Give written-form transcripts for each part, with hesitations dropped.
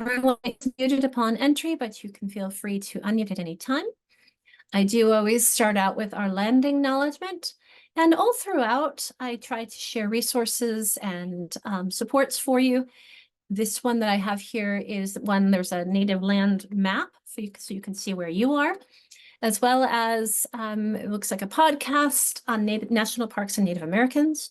Everyone is muted upon entry, but you can feel free to unmute at any time. I do always start out with our land acknowledgement, and all throughout, I try to share resources and supports for you. This one that I have here is one, there's a native land map so you can see where you are, as well as it looks like a podcast on national parks and Native Americans.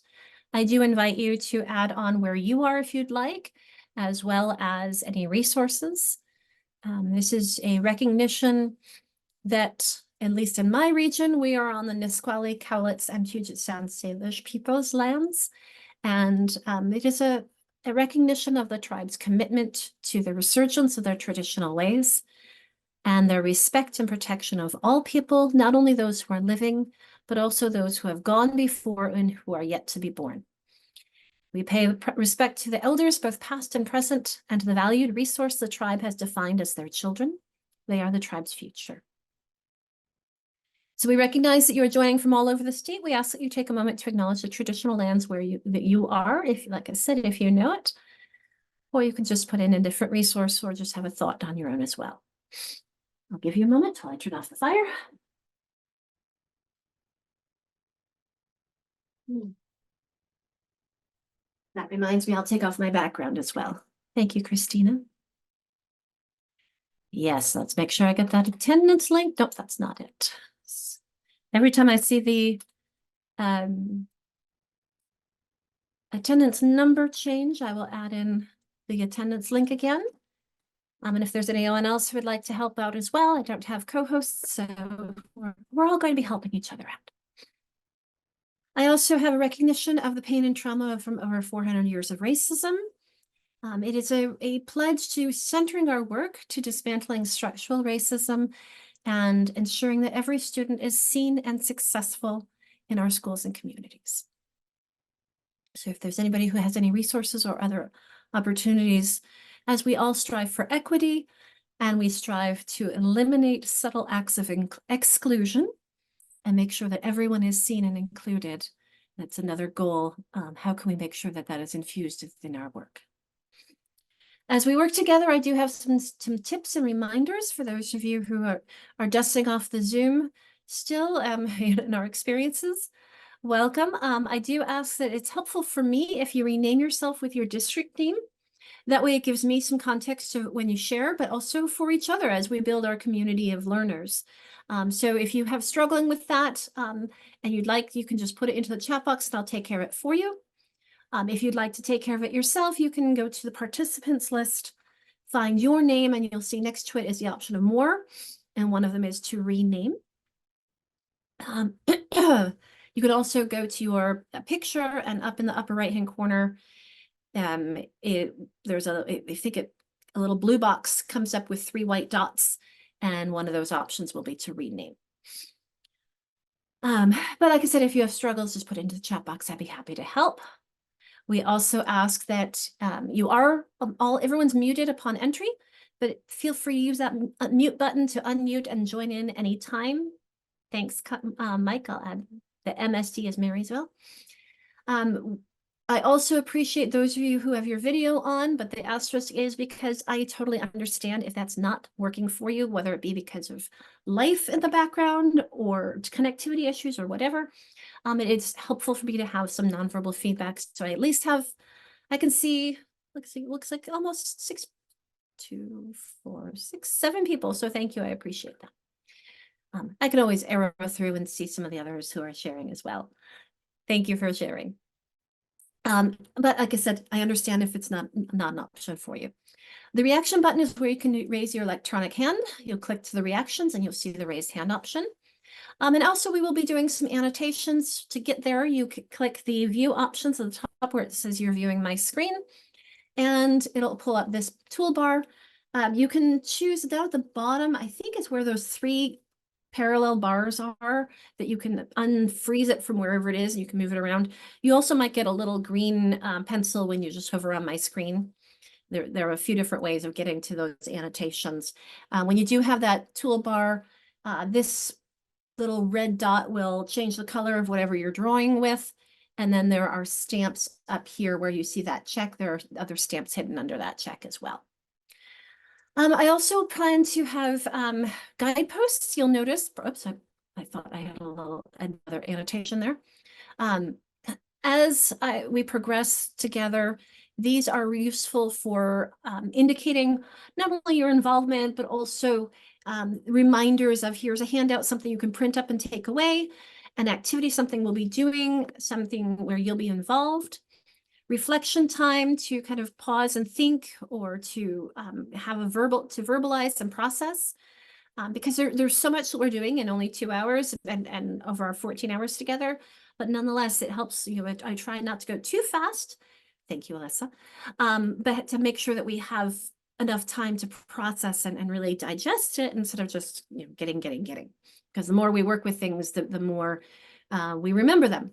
I do invite you to add on where you are if you'd like, as well as any resources. This is a recognition that, at least in my region, we are on the Nisqually, Cowlitz, and Puget Sound Salish people's lands. And it is a recognition of the tribe's commitment to the resurgence of their traditional ways and their respect and protection of all people, not only those who are living, but also those who have gone before and who are yet to be born. We pay respect to the elders, both past and present, and to the valued resource the tribe has defined as their children. They are the tribe's future. So we recognize that you are joining from all over the state. We ask that you take a moment to acknowledge the traditional lands where you are, if, like I said, if you know it, or you can just put in a different resource or just have a thought on your own as well. I'll give you a moment while I turn off the fire. That reminds me, I'll take off my background as well. Thank you, Christina. Yes, let's make sure I get that attendance link. Nope, that's not it. Every time I see the attendance number change, I will add in the attendance link again. And if there's anyone else who would like to help out as well, I don't have co-hosts, so we're all going to be helping each other out. I also have a recognition of the pain and trauma from over 400 years of racism. It is a pledge to centering our work to dismantling structural racism and ensuring that every student is seen and successful in our schools and communities. So if there's anybody who has any resources or other opportunities, as we all strive for equity and we strive to eliminate subtle acts of exclusion and make sure that everyone is seen and included, that's another goal. How can we make sure that that is infused within our work? As we work together, I do have some tips and reminders for those of you who are dusting off the Zoom still in our experiences. Welcome. I do ask that it's helpful for me if you rename yourself with your district name. That way it gives me some context to when you share, but also for each other as we build our community of learners. So if you have struggling with that and you'd like, you can just put it into the chat box and I'll take care of it for you. If you'd like to take care of it yourself, you can go to the participants list, find your name, and you'll see next to it is the option of more, and one of them is to rename. You could also go to your picture, and up in the upper right-hand corner, there's a little blue box comes up with 3 white dots, and one of those options will be to rename. But like I said, if you have struggles, just put it into the chat box. I'd be happy to help. We also ask that everyone's muted upon entry, but feel free to use that mute button to unmute and join in anytime. Thanks, Mike. I'll add the MSD as Marysville. I also appreciate those of you who have your video on, but the asterisk is because I totally understand if that's not working for you, whether it be because of life in the background or connectivity issues or whatever. It's helpful for me to have some nonverbal feedback, so I at least I can see, looks like almost 6, 2, 4, 6, 7 people. So thank you, I appreciate that. I can always arrow through and see some of the others who are sharing as well. Thank you for sharing. But like I said, I understand if it's not an option for you. The reaction button is where you can raise your electronic hand. You'll click to the reactions and you'll see the raised hand option. And also we will be doing some annotations. To get there, you click the view options at the top where it says you're viewing my screen, and it'll pull up this toolbar. You can choose down at the bottom, I think it's where those 3 parallel bars are, that you can unfreeze it from wherever it is and you can move it around. You also might get a little green pencil when you just hover on my screen. There are a few different ways of getting to those annotations. When you do have that toolbar, this little red dot will change the color of whatever you're drawing with. And then there are stamps up here where you see that check. There are other stamps hidden under that check as well. I also plan to have guideposts. You'll notice, oops, I thought I had another annotation there. Um, as we progress together, these are useful for indicating not only your involvement, but also reminders of here's a handout, something you can print up and take away, an activity, something we'll be doing, something where you'll be involved, reflection time to kind of pause and think, or to have to verbalize and process. Because there's so much that we're doing in only 2 hours and over our 14 hours together. But nonetheless, it helps, I try not to go too fast. Thank you, Alyssa. But to make sure that we have enough time to process and really digest it instead of just getting. Because the more we work with things, the more we remember them.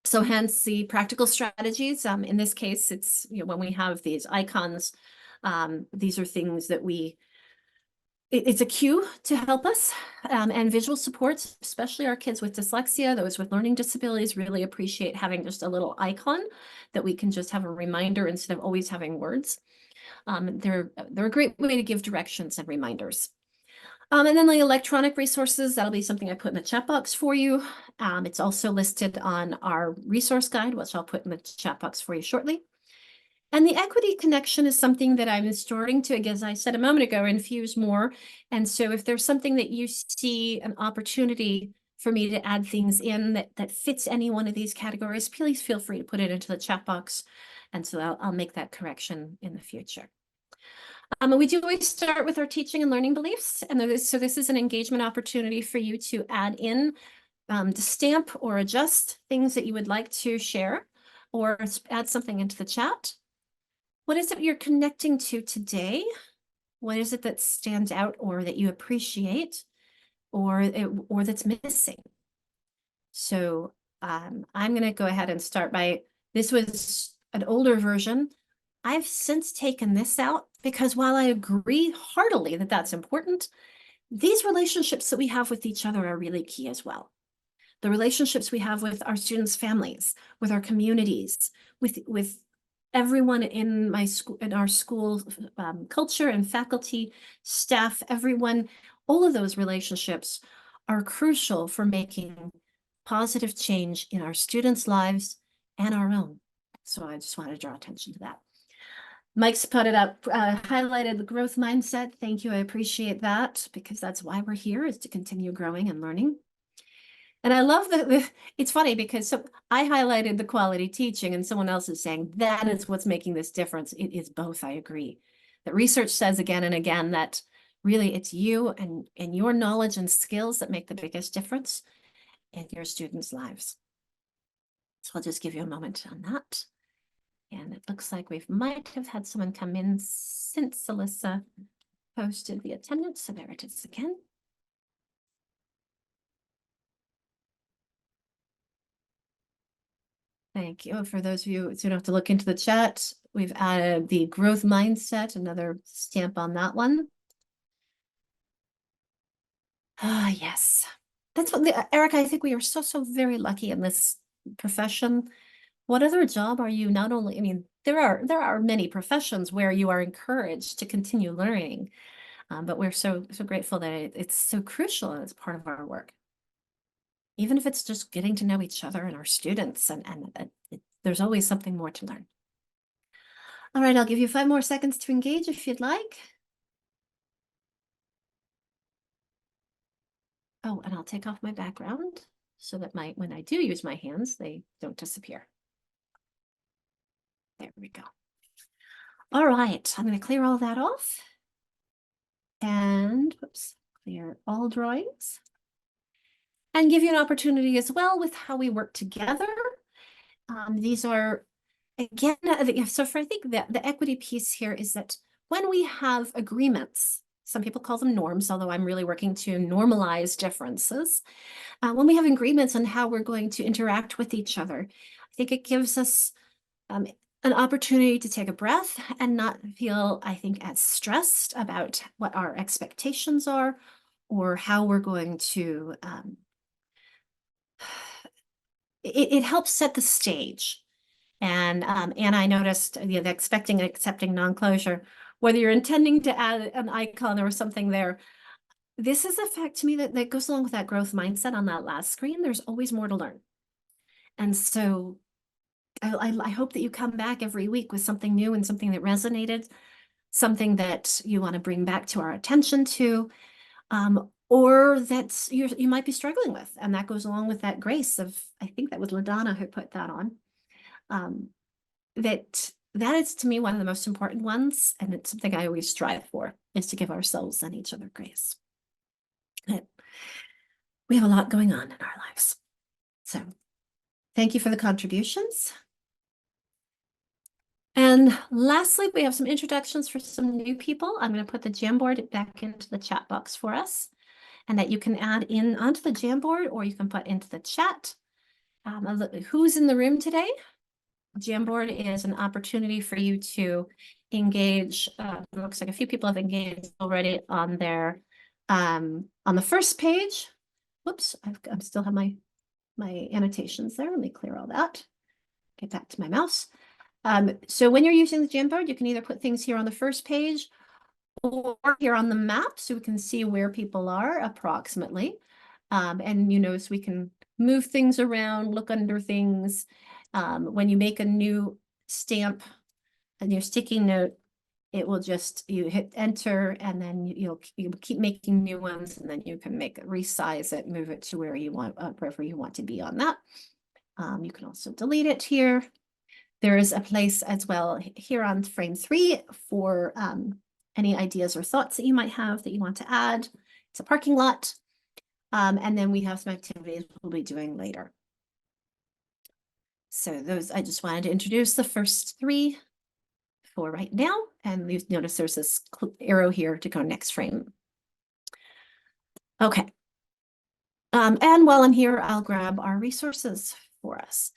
So hence the practical strategies. In this case, it's when we have these icons, these are things that it's a cue to help us, and visual supports, especially our kids with dyslexia, those with learning disabilities really appreciate having just a little icon that we can just have a reminder instead of always having words. They're a great way to give directions and reminders. And then the electronic resources, that'll be something I put in the chat box for you. It's also listed on our resource guide, which I'll put in the chat box for you shortly. And the equity connection is something that I'm starting to, as I said a moment ago, infuse more. And so if there's something that you see an opportunity for me to add things in that fits any one of these categories, please feel free to put it into the chat box. And so I'll make that correction in the future. We do always start with our teaching and learning beliefs. And so this is an engagement opportunity for you to add in, to stamp or adjust things that you would like to share, or add something into the chat. What is it you're connecting to today? What is it that stands out or that you appreciate, or that's missing? So I'm going to go ahead and start by, this was an older version. I've since taken this out because while I agree heartily that that's important, these relationships that we have with each other are really key as well. The relationships we have with our students' families, with our communities, with everyone in our school culture and faculty, staff, everyone, all of those relationships are crucial for making positive change in our students' lives and our own. So I just want to draw attention to that. Mike's put it up, highlighted the growth mindset. Thank you. I appreciate that, because that's why we're here, is to continue growing and learning. And I love that it's funny because I highlighted the quality teaching and someone else is saying that is what's making this difference. It is both. I agree. That research says again and again that really it's you and your knowledge and skills that make the biggest difference in your students' lives. So I'll just give you a moment on that. And it looks like we might have had someone come in since Alyssa posted the attendance. So there it is again. Thank you. For those of you who don't have to look into the chat, we've added the growth mindset, another stamp on that one. Ah, yes. That's what, Eric, I think we are so very lucky in this profession. What other job are you not only, I mean, there are many professions where you are encouraged to continue learning, but we're so grateful that it's so crucial as part of our work. Even if it's just getting to know each other and our students, and there's always something more to learn. All right, I'll give you 5 more seconds to engage if you'd like. Oh, and I'll take off my background so that when I do use my hands, they don't disappear. There we go. All right, I'm going to clear all that off. And whoops, clear all drawings. And give you an opportunity as well with how we work together. These are, again, so for I think that the equity piece here is that when we have agreements, some people call them norms, although I'm really working to normalize differences. When we have agreements on how we're going to interact with each other, I think it gives us an opportunity to take a breath and not feel, I think, as stressed about what our expectations are or how we're going to, it helps set the stage. And I noticed the expecting and accepting non-closure. whether you're intending to add an icon or something there. This is a fact to me that goes along with that growth mindset on that last screen. There's always more to learn. And so I hope that you come back every week with something new and something that resonated, something that you want to bring back to our attention to, or that you might be struggling with. And that goes along with that grace of, I think that was LaDonna who put that on. That is to me one of the most important ones. And it's something I always strive for, is to give ourselves and each other grace. We have a lot going on in our lives. So thank you for the contributions. And lastly, we have some introductions for some new people. I'm going to put the Jamboard back into the chat box for us, and that you can add in onto the Jamboard, or you can put into the chat. Who's in the room today? Jamboard is an opportunity for you to engage. It looks like a few people have engaged already on their on the first page. Whoops, I still have my annotations there. Let me clear all that. Get back to my mouse. So when you're using the Jamboard, you can either put things here on the first page or here on the map, so we can see where people are approximately. And you notice we can move things around, look under things. When you make a new stamp and your sticky note, it will just, you hit enter, and then you'll keep making new ones, and then you can resize it, move it to where you want, wherever you want to be on that. You can also delete it here. There is a place as well here on frame 3 for any ideas or thoughts that you might have that you want to add. It's a parking lot. And then we have some activities we'll be doing later. So those, I just wanted to introduce the first 3 for right now. And you notice there's this arrow here to go next frame. Okay. And while I'm here, I'll grab our resources for us.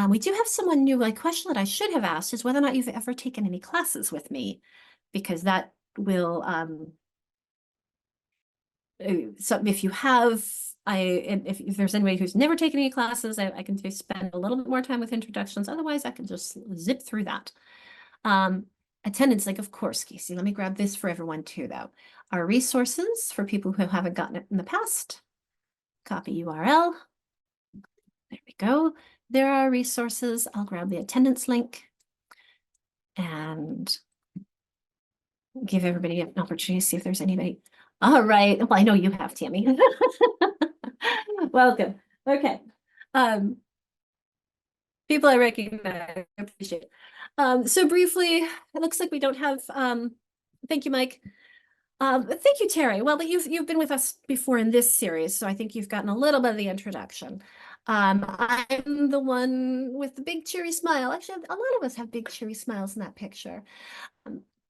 We do have someone new. A question that I should have asked is whether or not you've ever taken any classes with me, because that will, so if you have, if there's anybody who's never taken any classes, I can spend a little bit more time with introductions. Otherwise, I can just zip through that. Attendance link, of course, Casey. Let me grab this for everyone too, though. Our resources for people who haven't gotten it in the past. Copy URL. There we go. There are resources. I'll grab the attendance link and give everybody an opportunity to see if there's anybody. All right. Well, I know you have, Tammy. Welcome. Okay. People I recognize, I appreciate it. So briefly, it looks like we don't have, thank you, Mike. Thank you, Terry. Well, but you've been with us before in this series, so I think you've gotten a little bit of the introduction. I'm the one with the big cheery smile. Actually, a lot of us have big cheery smiles in that picture.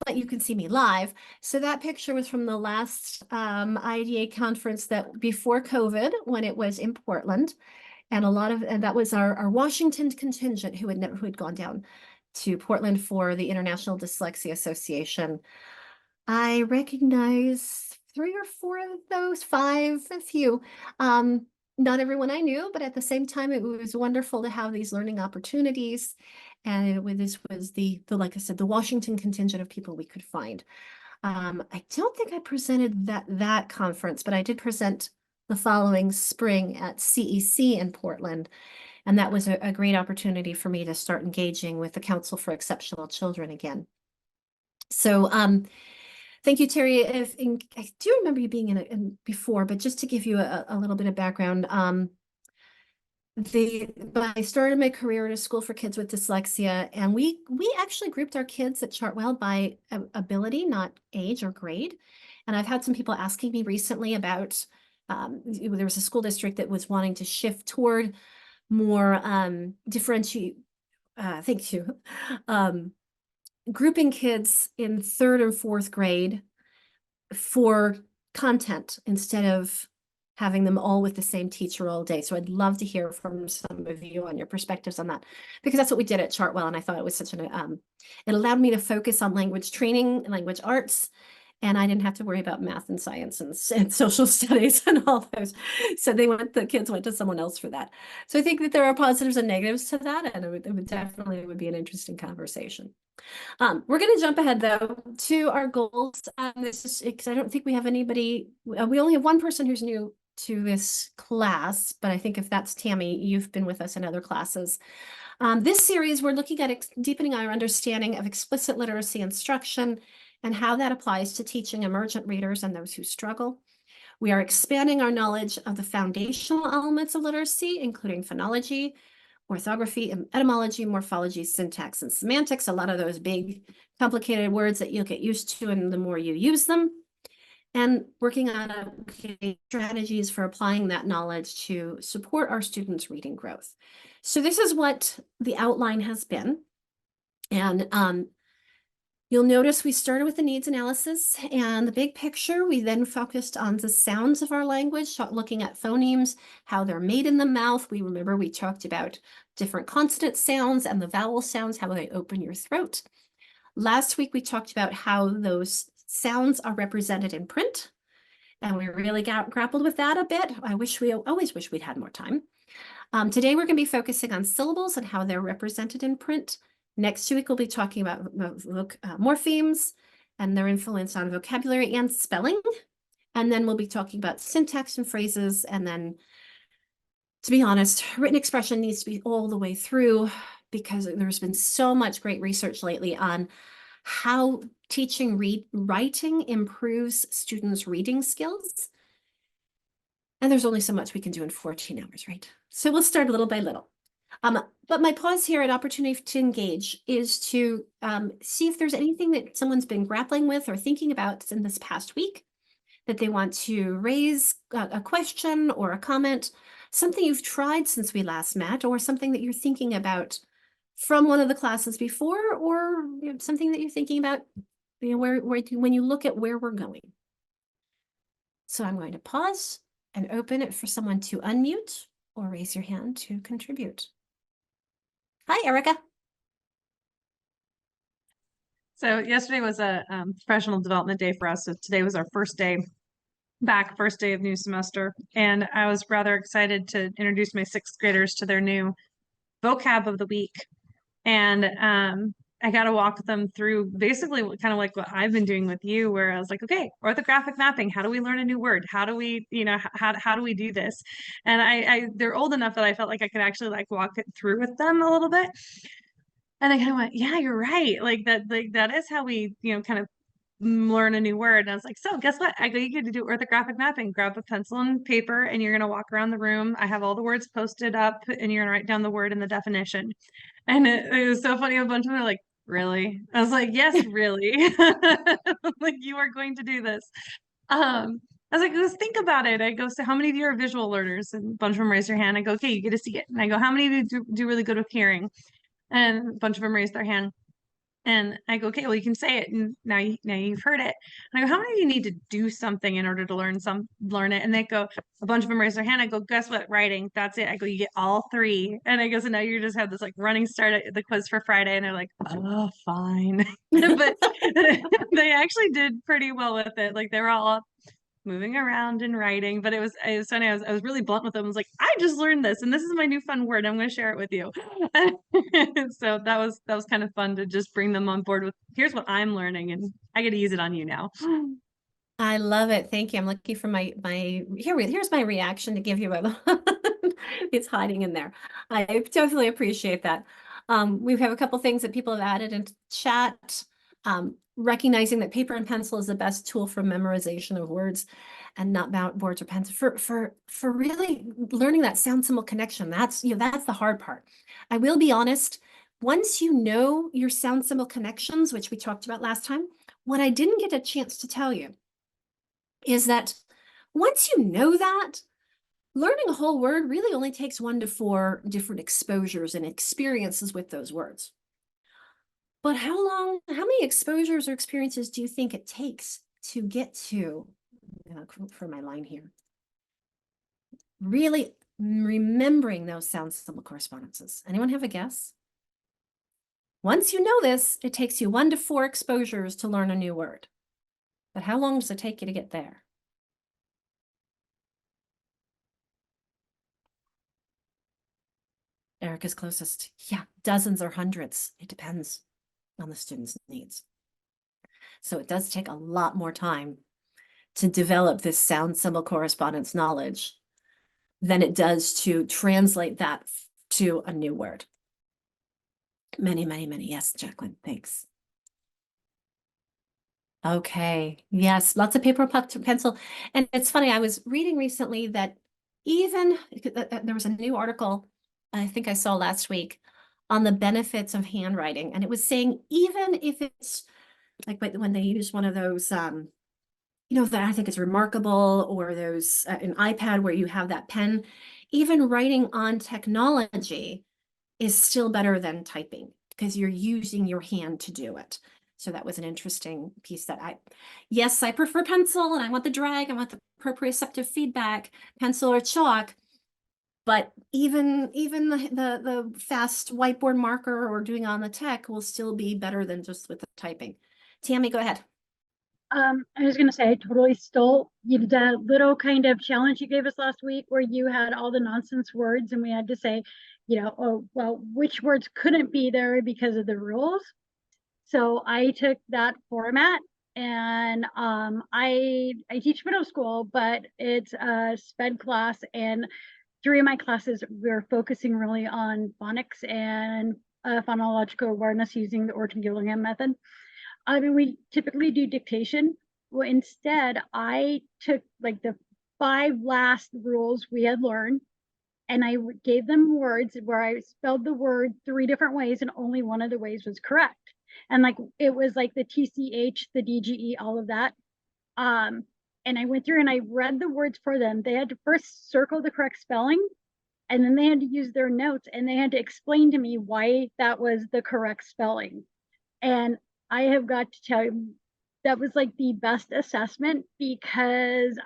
But you can see me live. So that picture was from the last IDA conference that before COVID, when it was in Portland. And that was our Washington contingent who had gone down to Portland for the International Dyslexia Association. I recognize 3 or 4 of those, 5, a few. Not everyone I knew, but at the same time, it was wonderful to have these learning opportunities. And this was like I said, the Washington contingent of people we could find. I don't think I presented that conference, but I did present the following spring at CEC in Portland. And that was a great opportunity for me to start engaging with the Council for Exceptional Children again. So thank you, Terry. I do remember you being in before, but just to give you a little bit of background, I started my career at a school for kids with dyslexia, and we actually grouped our kids at Chartwell by ability, not age or grade. And I've had some people asking me recently about, there was a school district that was wanting to shift toward more differentiate, thank you, grouping kids in 3rd and 4th grade for content instead of having them all with the same teacher all day. So I'd love to hear from some of you on your perspectives on that, because that's what we did at Chartwell. And I thought it was such it allowed me to focus on language training and language arts. And I didn't have to worry about math and science and social studies and all those. So the kids went to someone else for that. So I think that there are positives and negatives to that. And it would definitely be an interesting conversation. We're going to jump ahead though to our goals. This is because I don't think we have anybody. We only have one person who's new to this class, but I think if that's Tammy, you've been with us in other classes. This series, we're looking at deepening our understanding of explicit literacy instruction and how that applies to teaching emergent readers and those who struggle. We are expanding our knowledge of the foundational elements of literacy, including phonology, orthography, etymology, morphology, syntax, and semantics, a lot of those big, complicated words that you'll get used to and the more you use them, and working on strategies for applying that knowledge to support our students' reading growth. So this is what the outline has been. And you'll notice we started with the needs analysis and the big picture. We then focused on the sounds of our language, looking at phonemes, how they're made in the mouth. We talked about different consonant sounds and the vowel sounds, how they open your throat. Last week, we talked about how those sounds are represented in print. And we really grappled with that a bit. Always wish we'd had more time. Today, we're going to be focusing on syllables and how they're represented in print. Next week, we'll be talking about morphemes and their influence on vocabulary and spelling. And then we'll be talking about syntax and phrases. And then, to be honest, written expression needs to be all the way through because there's been so much great research lately on how teaching writing improves students' reading skills. And there's only so much we can do in 14 hours, right? So we'll start little by little. But my pause here at opportunity to engage is to see if there's anything that someone's been grappling with or thinking about in this past week that they want to raise a question or a comment, something you've tried since we last met, or something that you're thinking about from one of the classes before, or something that you're thinking about when you look at where we're going. So I'm going to pause and open it for someone to unmute or raise your hand to contribute. Hi, Erica. So yesterday was a professional development day for us. So today was our first day back, first day of new semester. And I was rather excited to introduce my sixth graders to their new vocab of the week. And I got to walk them through basically kind of like what I've been doing with you, where I was like, okay, orthographic mapping, how do we learn a new word? How do we, how do we do this? And they're old enough that I felt like I could actually like walk it through with them a little bit. And I kind of went, yeah, you're right. Like that is how we, kind of learn a new word. And I was like, so guess what? I go, you get to do orthographic mapping. Grab a pencil and paper and you're going to walk around the room. I have all the words posted up and you're going to write down the word and the definition. And it was so funny. A bunch of them are like, really? I was like, yes, really. Like you are going to do this. I was like, let's think about it. I go, so how many of you are visual learners? And a bunch of them raise their hand. I go, okay, you get to see it. And I go, how many of you do really good with hearing? And a bunch of them raised their hand. And I go, okay, well, you can say it. And now you've heard it. And I go, how many of you need to do something in order to learn it? And they go, a bunch of them raise their hand. I go, guess what? Writing. That's it. I go, you get all three. And I go, so now you just have this like running start at the quiz for Friday. And they're like, oh, fine. But they actually did pretty well with it. Like they were all moving around and writing, but it was funny. I was really blunt with them. I was like, I just learned this and this is my new fun word. I'm going to share it with you. So that was kind of fun to just bring them on board with, here's what I'm learning and I get to use it on you now. I love it. Thank you. I'm looking for here's my reaction to give you it's hiding in there. I definitely appreciate that. We have a couple things that people have added into chat. Recognizing that paper and pencil is the best tool for memorization of words and not about words or pencil for really learning that sound symbol connection. That's the hard part. I will be honest, once you know your sound symbol connections, which we talked about last time, what I didn't get a chance to tell you is that once you know that, learning a whole word really only takes 1 to 4 different exposures and experiences with those words. But how many exposures or experiences do you think it takes to get to, for my line here, really remembering those sound symbol correspondences? Anyone have a guess? Once you know this, it takes you 1 to 4 exposures to learn a new word. But how long does it take you to get there? Erica's closest. Yeah, dozens or hundreds. It depends. on the student's needs. So it does take a lot more time to develop this sound symbol correspondence knowledge than it does to translate that to a new word. Many, many, many. Yes, Jacqueline, thanks. Okay, yes, lots of paper, pencil. And it's funny, I was reading recently that even there was a new article I think I saw last week on the benefits of handwriting. And it was saying, even if it's like when they use one of those, that I think is remarkable, or those an iPad where you have that pen, even writing on technology is still better than typing because you're using your hand to do it. So that was an interesting piece that yes, I prefer pencil and I want the drag, I want the proprioceptive feedback, pencil or chalk. But even the fast whiteboard marker or doing on the tech will still be better than just with the typing. Tammy, go ahead. I was going to say, I totally stole the little kind of challenge you gave us last week where you had all the nonsense words and we had to say, oh, well, which words couldn't be there because of the rules. So I took that format and I teach middle school, but it's a SPED class, and 3 of my classes we're focusing really on phonics and phonological awareness using the Orton-Gillingham method. I mean, we typically do dictation. Well, instead, I took like the 5 last rules we had learned, and I gave them words where I spelled the word 3 different ways, and only one of the ways was correct. And like it was like the TCH, the DGE, all of that. And I went through and I read the words for them. They had to first circle the correct spelling, and then they had to use their notes, and they had to explain to me why that was the correct spelling. And I have got to tell you, that was like the best assessment, because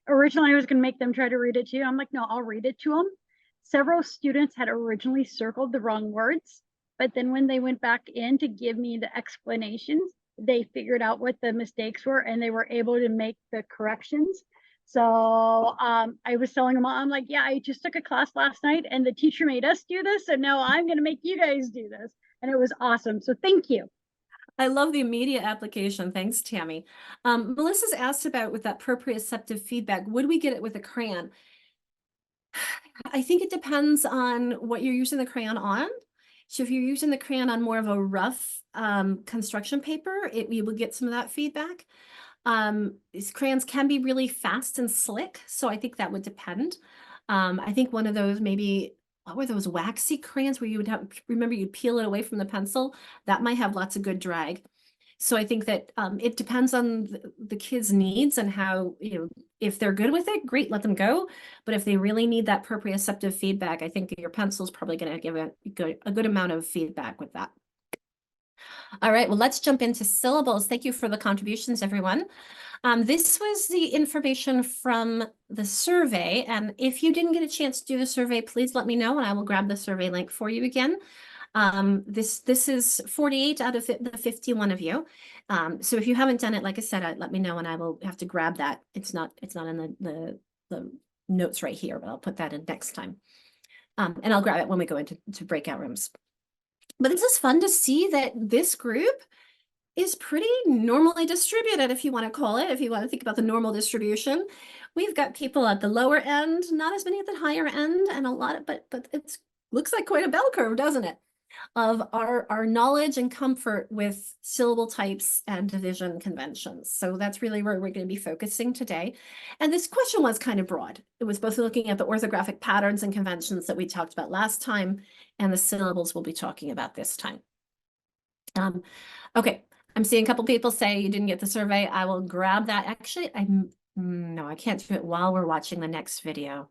originally I was going to make them try to read it too. I'm like, no, I'll read it to them. Several students had originally circled the wrong words, but then when they went back in to give me the explanations, they figured out what the mistakes were and they were able to make the corrections. So I was telling them, I'm like, yeah, I just took a class last night and the teacher made us do this, and now I'm going to make you guys do this. And it was awesome. So thank you. I love the immediate application. Thanks, Tammy. Melissa's asked about with that proprioceptive feedback, would we get it with a crayon? I think it depends on what you're using the crayon on. So if you're using the crayon on more of a rough construction paper, you will get some of that feedback. These crayons can be really fast and slick, so I think that would depend. I think one of those maybe, what were those waxy crayons where you would remember you'd peel it away from the pencil? That might have lots of good drag. So I think that it depends on the kids' needs and how, if they're good with it, great, let them go. But if they really need that proprioceptive feedback, I think your pencil's probably going to give a good amount of feedback with that. All right, well, let's jump into syllables. Thank you for the contributions, everyone. This was the information from the survey. And if you didn't get a chance to do the survey, please let me know and I will grab the survey link for you again. This is 48 out of the 51 of you. So if you haven't done it, like I said, let me know and I will have to grab that. It's not in the notes right here, but I'll put that in next time. And I'll grab it when we go into breakout rooms. But this is fun to see that this group is pretty normally distributed, if you want to call it, if you want to think about the normal distribution. We've got people at the lower end, not as many at the higher end, and a lot of, but it looks like quite a bell curve, doesn't it? Of our knowledge and comfort with syllable types and division conventions. So that's really where we're going to be focusing today. And this question was kind of broad. It was both looking at the orthographic patterns and conventions that we talked about last time, and the syllables we'll be talking about this time. Okay, I'm seeing a couple people say you didn't get the survey. I will grab that. Actually, no, I can't do it while we're watching the next video,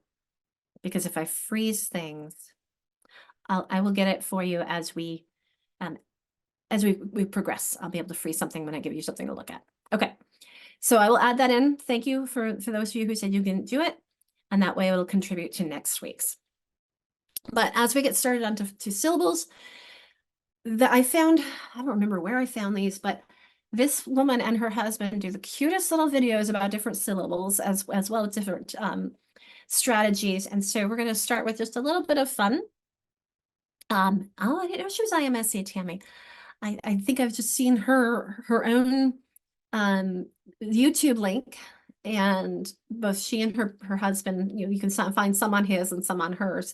because if I freeze things, I will get it for you as we progress. I'll be able to freeze something when I give you something to look at. Okay, so I will add that in. Thank you for those of you who said you didn't do it, and that way it will contribute to next week's. But as we get started on to syllables, that I found, I don't remember where I found these, but this woman and her husband do the cutest little videos about different syllables as well as different strategies. And so we're going to start with just a little bit of fun. Oh, I didn't know she was IMSC, Tammy. I think I've just seen her own YouTube link, and both she and her husband, you can find some on his and some on hers.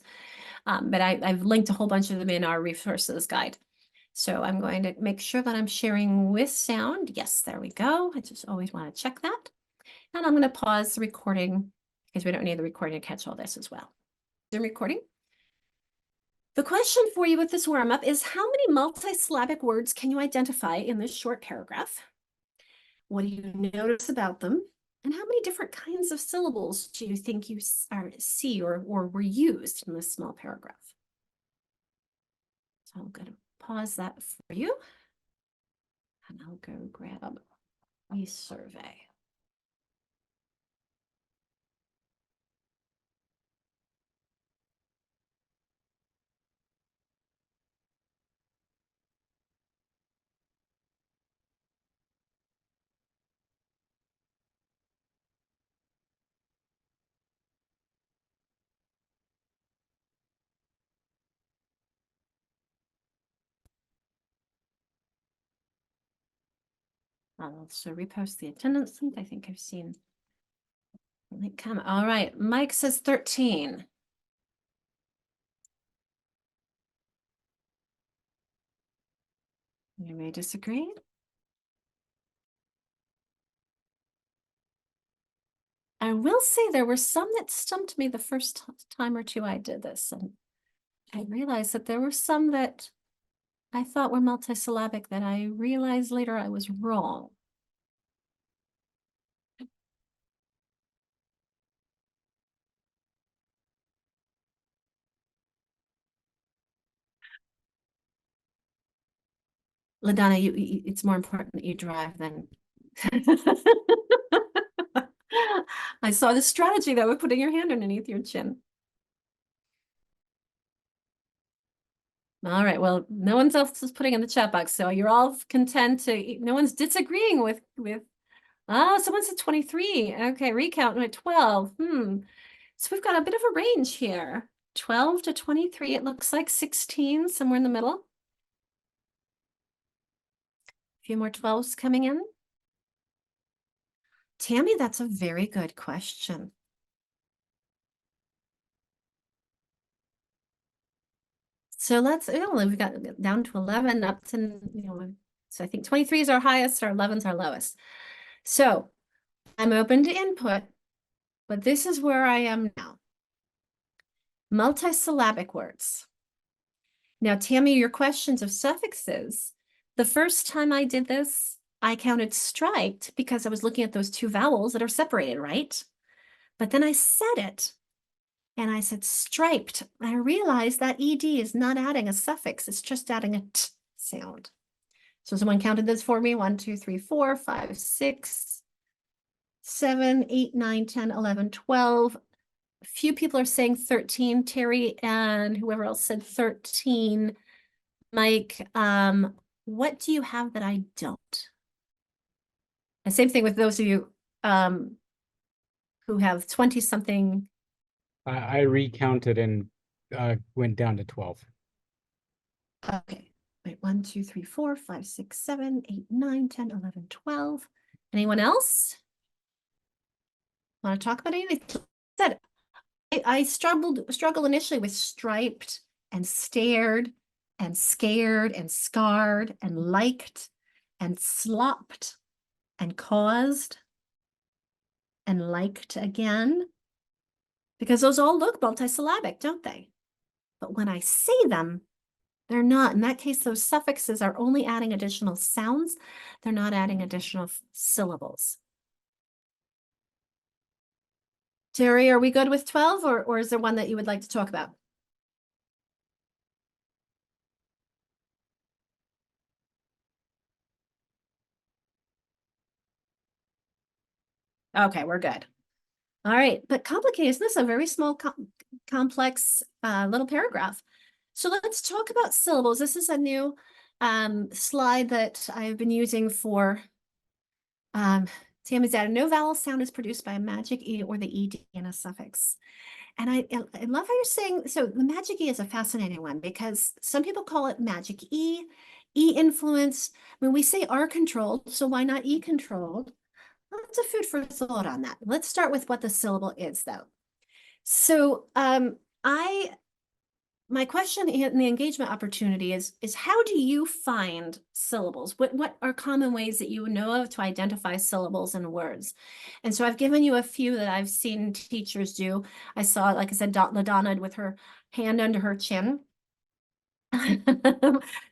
But I've linked a whole bunch of them in our resources guide. So I'm going to make sure that I'm sharing with sound. Yes, there we go. I just always want to check that. And I'm going to pause the recording because we don't need the recording to catch all this as well. Zoom recording. The question for you with this warm-up is, how many multisyllabic words can you identify in this short paragraph? What do you notice about them? And how many different kinds of syllables do you think you see or were used in this small paragraph? So I'm going to pause that for you. And I'll go grab a survey. I'll also repost the attendance link. I think I've seen the link come. All right, Mike says 13. You may disagree. I will say there were some that stumped me the first time or two I did this, and I realized that there were some that I thought were multisyllabic that I realized later I was wrong. LaDonna, it's more important that you drive than I saw the strategy that with putting your hand underneath your chin. All right, well, no one else is putting in the chat box, so you're all content to, no one's disagreeing with, someone said 23. Okay, recount at 12. So we've got a bit of a range here. 12 to 23, it looks like 16, somewhere in the middle. A few more 12s coming in. Tammy, that's a very good question. So we've got down to 11 up to, so I think 23 is our highest, our 11's our lowest. So I'm open to input, but this is where I am now. Multisyllabic words. Now, Tammy, your questions of suffixes, the first time I did this, I counted striped because I was looking at those two vowels that are separated, right? But then I said it. And I said striped. I realized that ED is not adding a suffix. It's just adding a T sound. So someone counted this for me. 1, 2, 3, 4, 5, 6, 7, 8, 9, 10, 11, 12. A few people are saying 13. Terry and whoever else said 13. Mike, what do you have that I don't? And same thing with those of you who have 20 something. I recounted and went down to 12. Okay, wait, 1, 2, 3, 4, 5, 6, 7, 8, 9, 10, 11, 12. Anyone else want to talk about anything? Said I struggled initially with striped and stared and scared and scarred and liked and slopped and caused and liked again. Because those all look multisyllabic, don't they? But when I say them, they're not. In that case, those suffixes are only adding additional sounds. They're not adding additional syllables. Terry, are we good with 12 or is there one that you would like to talk about? Okay, we're good. All right, but complicated, isn't this a very small, complex little paragraph? So let's talk about syllables. This is a new slide that I've been using for Tammy's added. No vowel sound is produced by a magic E or the ED in a suffix. And I love how you're saying, so the magic E is a fascinating one because some people call it magic E E influence, I mean, we say R controlled, so why not E controlled? Lots of food for thought on that. Let's start with what the syllable is, though. So my question in the engagement opportunity is how do you find syllables? What are common ways that you know of to identify syllables in words? And so I've given you a few that I've seen teachers do. I saw, like I said, LaDonna with her hand under her chin,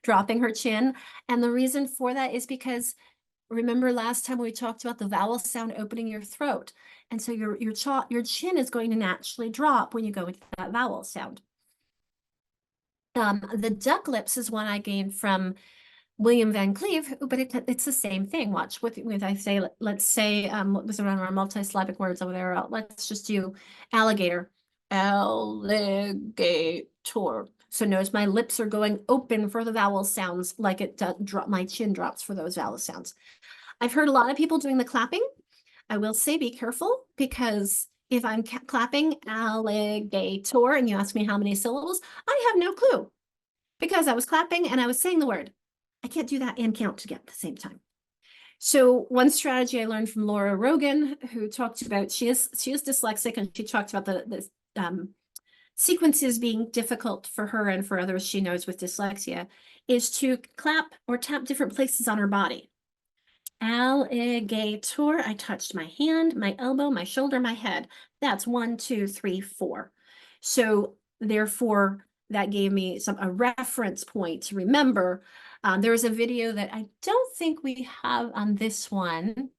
dropping her chin. And the reason for that is because remember last time we talked about the vowel sound opening your throat. And so your chin is going to naturally drop when you go into that vowel sound. The duck lips is one I gained from William Van Cleve, but it's the same thing. Watch with I say, let's say, what was around our multisyllabic words over there? Let's just do alligator, alligator. So notice my lips are going open for the vowel sounds, like it my chin drops for those vowel sounds. I've heard a lot of people doing the clapping. I will say be careful, because if I'm clapping alligator and you ask me how many syllables, I have no clue, because I was clapping and I was saying the word. I can't do that and count together at the same time. So one strategy I learned from Laura Rogan, who talked about, she is dyslexic, and she talked about the sequences being difficult for her and for others she knows with dyslexia, is to clap or tap different places on her body. Alligator, I touched my hand, my elbow, my shoulder, my head. That's 1, 2, 3, 4. So therefore, that gave me a reference point to remember. There was a video that I don't think we have on this one,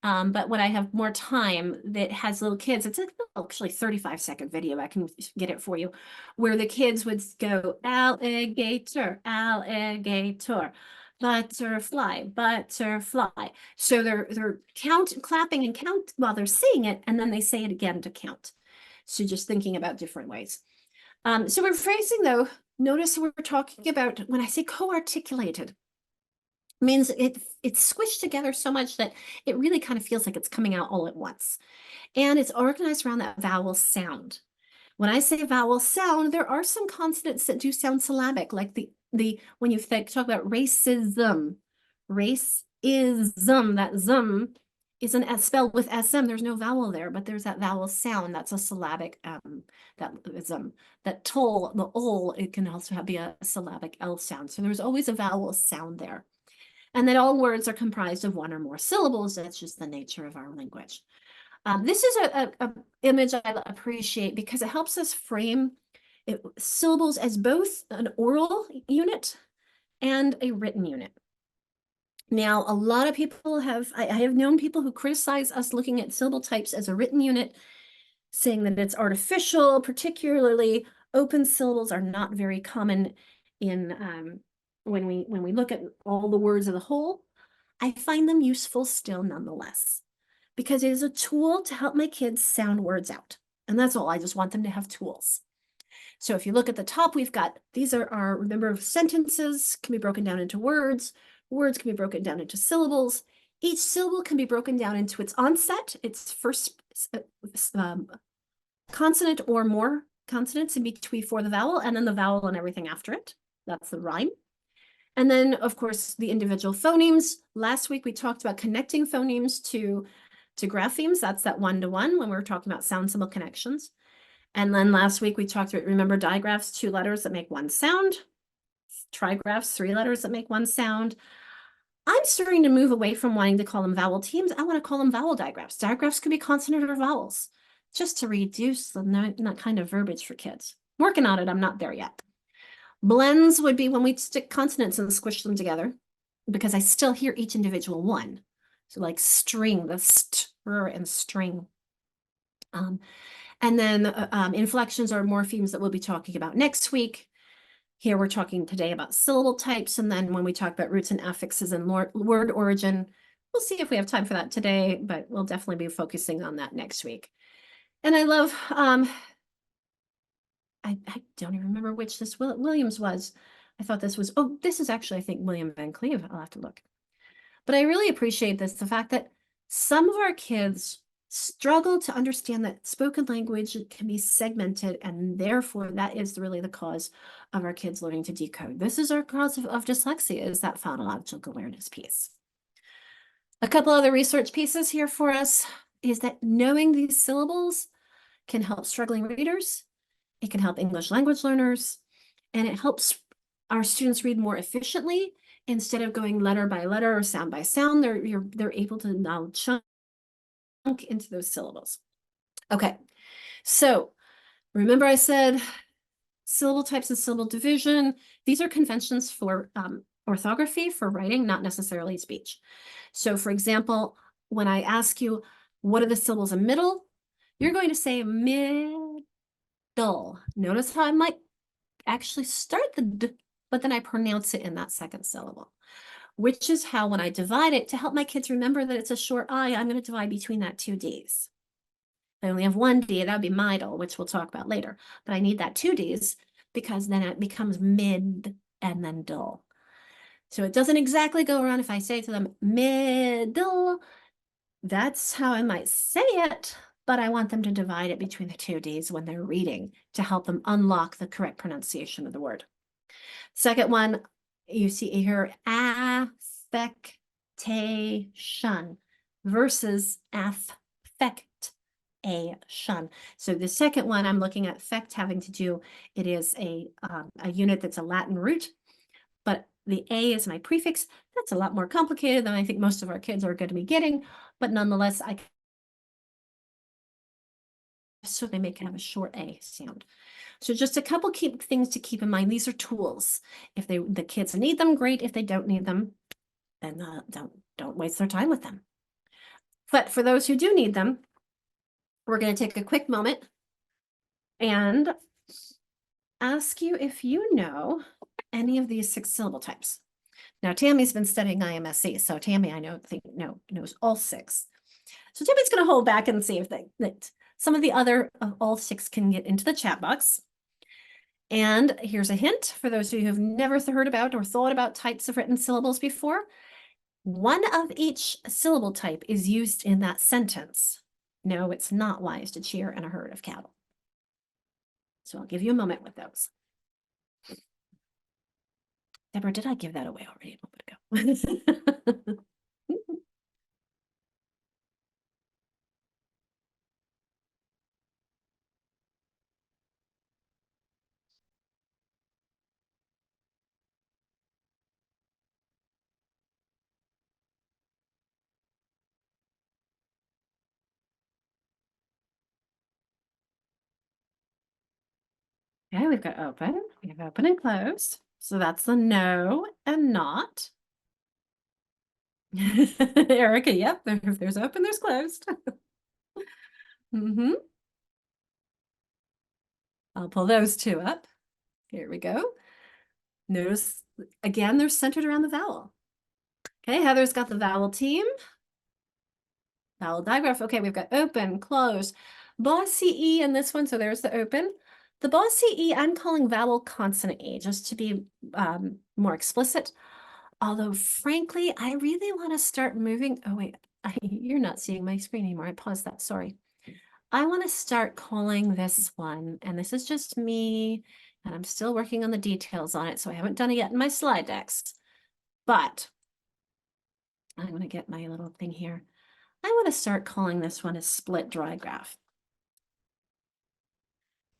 but when I have more time, that has little kids, it's actually 35-second video, I can get it for you, where the kids would go alligator, alligator, butterfly, butterfly. So they're clapping and count while they're saying it, and then they say it again to count. So just thinking about different ways. So we're phrasing, though, notice we're talking about, when I say co-articulated, means it's squished together so much that it really kind of feels like it's coming out all at once. And it's organized around that vowel sound. When I say vowel sound, there are some consonants that do sound syllabic, like when you talk about racism, that zum isn't spelled with SM. There's no vowel there, but there's that vowel sound. That's a syllabic, that toll, the ol, it can also be a syllabic L sound. So there's always a vowel sound there. And that all words are comprised of one or more syllables. That's just the nature of our language. This is a image I appreciate, because it helps us frame syllables as both an oral unit and a written unit. Now, a lot of people I have known people who criticize us looking at syllable types as a written unit, saying that it's artificial. Particularly, open syllables are not very common in when we look at all the words of the whole. I find them useful still nonetheless, because it is a tool to help my kids sound words out. And that's all. I just want them to have tools. So if you look at the top, we've got, these are our, remember, sentences can be broken down into words. Words can be broken down into syllables. Each syllable can be broken down into its onset, its first consonant or more consonants in between for the vowel, and then the vowel and everything after it. That's the rhyme. And then, of course, the individual phonemes. Last week, we talked about connecting phonemes to graphemes. That's that one-to-one when we were talking about sound symbol connections. And then last week, we talked about, remember, digraphs, 2 letters that make one sound. Trigraphs, 3 letters that make one sound. I'm starting to move away from wanting to call them vowel teams. I want to call them vowel digraphs. Digraphs could be consonant or vowels, just to reduce that kind of verbiage for kids. Working on it, I'm not there yet. Blends would be when we stick consonants and squish them together, because I still hear each individual one. So like string, the st and string. And then inflections are morphemes that we'll be talking about next week. Here we're talking today about syllable types. And then when we talk about roots and affixes and word origin, we'll see if we have time for that today, but we'll definitely be focusing on that next week. And I love, I don't even remember which this Williams was. I thought this was, oh, this is actually, I think, William Van Cleve. I'll have to look. But I really appreciate this, the fact that some of our kids struggle to understand that spoken language can be segmented, and therefore that is really the cause of our kids learning to decode. This is our cause of dyslexia, is that phonological awareness piece. A couple other research pieces here for us is that knowing these syllables can help struggling readers, it can help English language learners, and it helps our students read more efficiently. Instead of going letter by letter or sound by sound, they're able to now chunk into those syllables. Okay, so remember I said syllable types and syllable division. These are conventions for orthography for writing, not necessarily speech. So for example, when I ask you, what are the syllables in middle? You're going to say middle. Notice how I might actually start the d, but then I pronounce it in that second syllable, which is how when I divide it, to help my kids remember that it's a short I, I'm going to divide between that two Ds. If I only have one D, that would be middle, which we'll talk about later. But I need that two Ds because then it becomes mid and then dull. So it doesn't exactly go around if I say to them middle. That's how I might say it, but I want them to divide it between the two Ds when they're reading to help them unlock the correct pronunciation of the word. Second one, you see here, affectation versus affectation. So the second one, I'm looking at affect having to do, it is a unit that's a Latin root, but the A is my prefix. That's a lot more complicated than I think most of our kids are going to be getting, but nonetheless, so they make kind of a short A sound. So just a couple things to keep in mind. These are tools. If the kids need them, great. If they don't need them, then don't waste their time with them. But for those who do need them, we're going to take a quick moment and ask you if you know any of these 6 syllable types. Now, Tammy's been studying IMSE, so Tammy, I knows all 6. So Tammy's going to hold back and see if that some of the other of all 6 can get into the chat box. And here's a hint for those of you who have never heard about or thought about types of written syllables before. One of each syllable type is used in that sentence. No, it's not wise to cheer in a herd of cattle. So I'll give you a moment with those. Deborah, did I give that away already a moment ago? Okay, we've got open, we have open and closed. So that's the no and not. Erica, yep, if there's open, there's closed. I'll pull those 2 up. Here we go. Notice, again, they're centered around the vowel. Okay, Heather's got the vowel team. Vowel digraph. Okay, we've got open, close, bossy E in this one. So there's the open. The bossy E, I'm calling vowel consonant E, just to be more explicit. Although, frankly, I really want to start moving. Oh, wait, you're not seeing my screen anymore. I paused that. Sorry. I want to start calling this one, and this is just me, and I'm still working on the details on it, so I haven't done it yet in my slide decks. But I'm going to get my little thing here. I want to start calling this one a split digraph,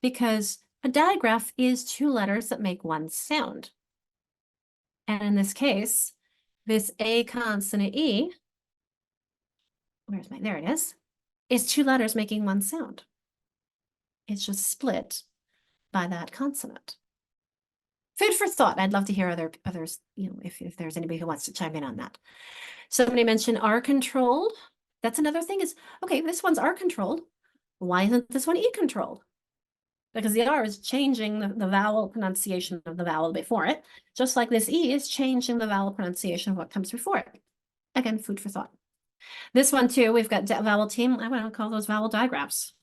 because a digraph is 2 letters that make one sound. And in this case, this A consonant E, there it is 2 letters making one sound. It's just split by that consonant. Food for thought. I'd love to hear others, if there's anybody who wants to chime in on that. Somebody mentioned R controlled. That's another thing is, okay, this one's R controlled. Why isn't this one E controlled? Because the R is changing the vowel pronunciation of the vowel before it, just like this E is changing the vowel pronunciation of what comes before it. Again, food for thought. This one too, we've got vowel team. I want to call those vowel digraphs.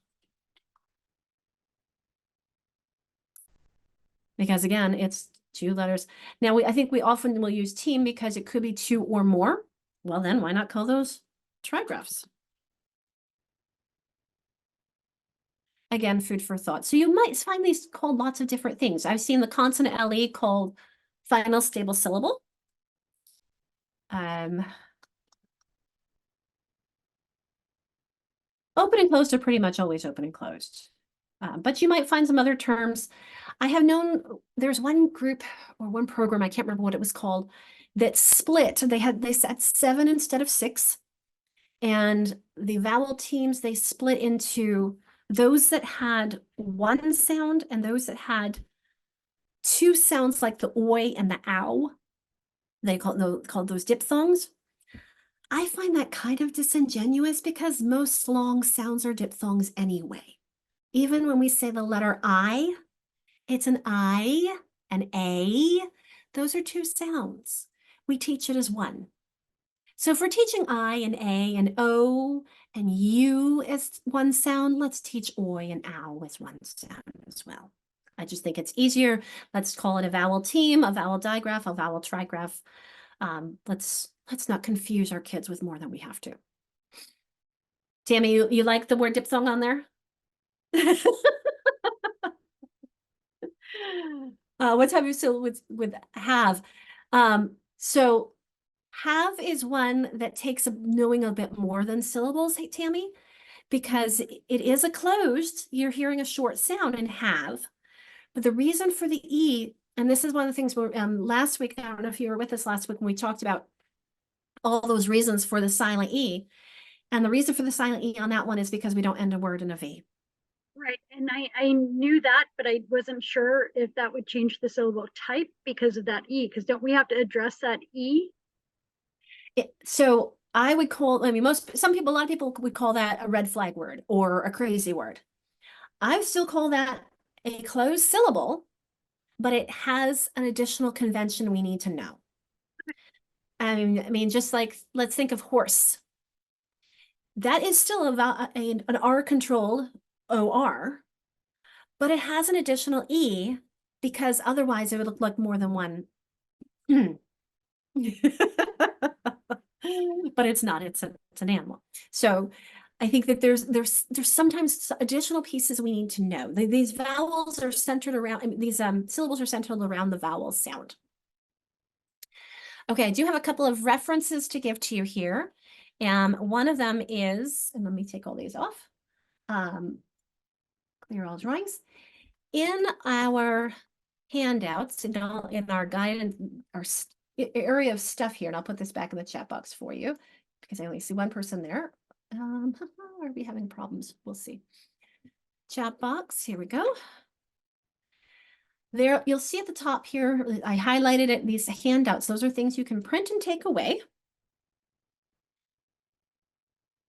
Because again, it's 2 letters. Now, I think we often will use team because it could be 2 or more. Well, then why not call those trigraphs? again, food for thought. So you might find these called lots of different things. I've seen the consonant LE called final stable syllable. Open and closed are pretty much always open and closed. But you might find some other terms. I have known there's one group or one program, I can't remember what it was called, that split. They said 7 instead of 6. And the vowel teams, they split into those that had one sound and those that had 2 sounds, like the oi and the ow. They called those diphthongs. I find that kind of disingenuous because most long sounds are diphthongs anyway. Even when we say the letter I, it's an I, an A. Those are 2 sounds. We teach it as one. So if we're teaching I and A and O and U as one sound, let's teach oi and ow as one sound as well. I just think it's easier. Let's call it a vowel team, a vowel digraph, a vowel trigraph. Let's not confuse our kids with more than we have to. Tammy, you like the word diphthong on there? What have you still with have? So have is one that takes knowing a bit more than syllables, hey, Tammy, because it is a closed, you're hearing a short sound in have. But the reason for the E, and this is one of the things where last week, I don't know if you were with us last week when we talked about all those reasons for the silent E. And the reason for the silent E on that one is because we don't end a word in a V. Right, and I knew that, but I wasn't sure if that would change the syllable type because of that E, because don't we have to address that E? So I would call, a lot of people would call that a red flag word or a crazy word. I would still call that a closed syllable, but it has an additional convention we need to know. I mean, just like, let's think of horse. That is still an R-controlled OR, but it has an additional E because otherwise it would look like more than one. But it's not, it's an animal. So I think that there's sometimes additional pieces we need to know. These vowels are centered around, I mean, these syllables are centered around the vowel sound. Okay, I do have a couple of references to give to you here. One of them is, and let me take all these off. Clear all drawings. In our handouts, in our guidance, our area of stuff here, and I'll put this back in the chat box for you because I only see one person there. Are we having problems? We'll see. Chat box, here we go. There, you'll see at the top here, I highlighted it, these handouts. Those are things you can print and take away.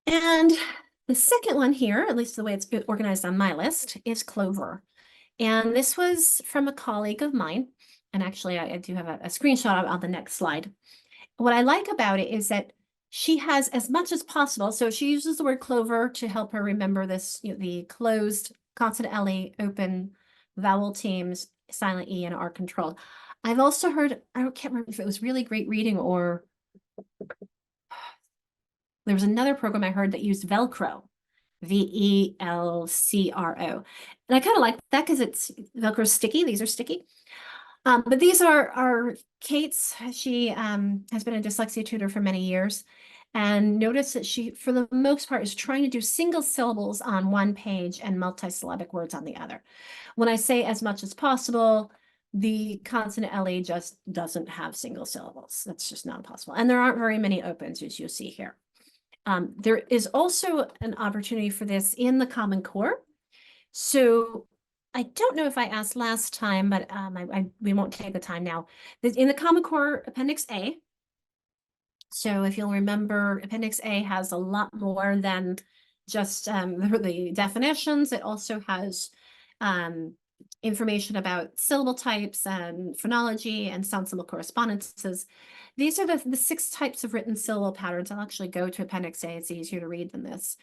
And the second one here, at least the way it's organized on my list, is Clover. And this was from a colleague of mine. And actually, I do have a screenshot on the next slide. What I like about it is that she has as much as possible. So she uses the word Clover to help her remember this, the closed consonant LE, open vowel teams, silent E, and R control. I've also heard, I can't remember if it was really great reading or there was another program I heard that used Velcro, VELCRO. And I kind of like that because it's Velcro sticky. These are sticky. But these are Kate's. She has been a dyslexia tutor for many years. And notice that she, for the most part, is trying to do single syllables on one page and multisyllabic words on the other. When I say as much as possible, the consonant LE just doesn't have single syllables. That's just not possible. And there aren't very many opens, as you'll see here. There is also an opportunity for this in the Common Core. So I don't know if I asked last time, but we won't take the time now. In the Common Core Appendix A, so if you'll remember, Appendix A has a lot more than just the definitions. It also has information about syllable types and phonology and sound symbol correspondences. These are the 6 types of written syllable patterns. I'll actually go to Appendix A. It's easier to read than this.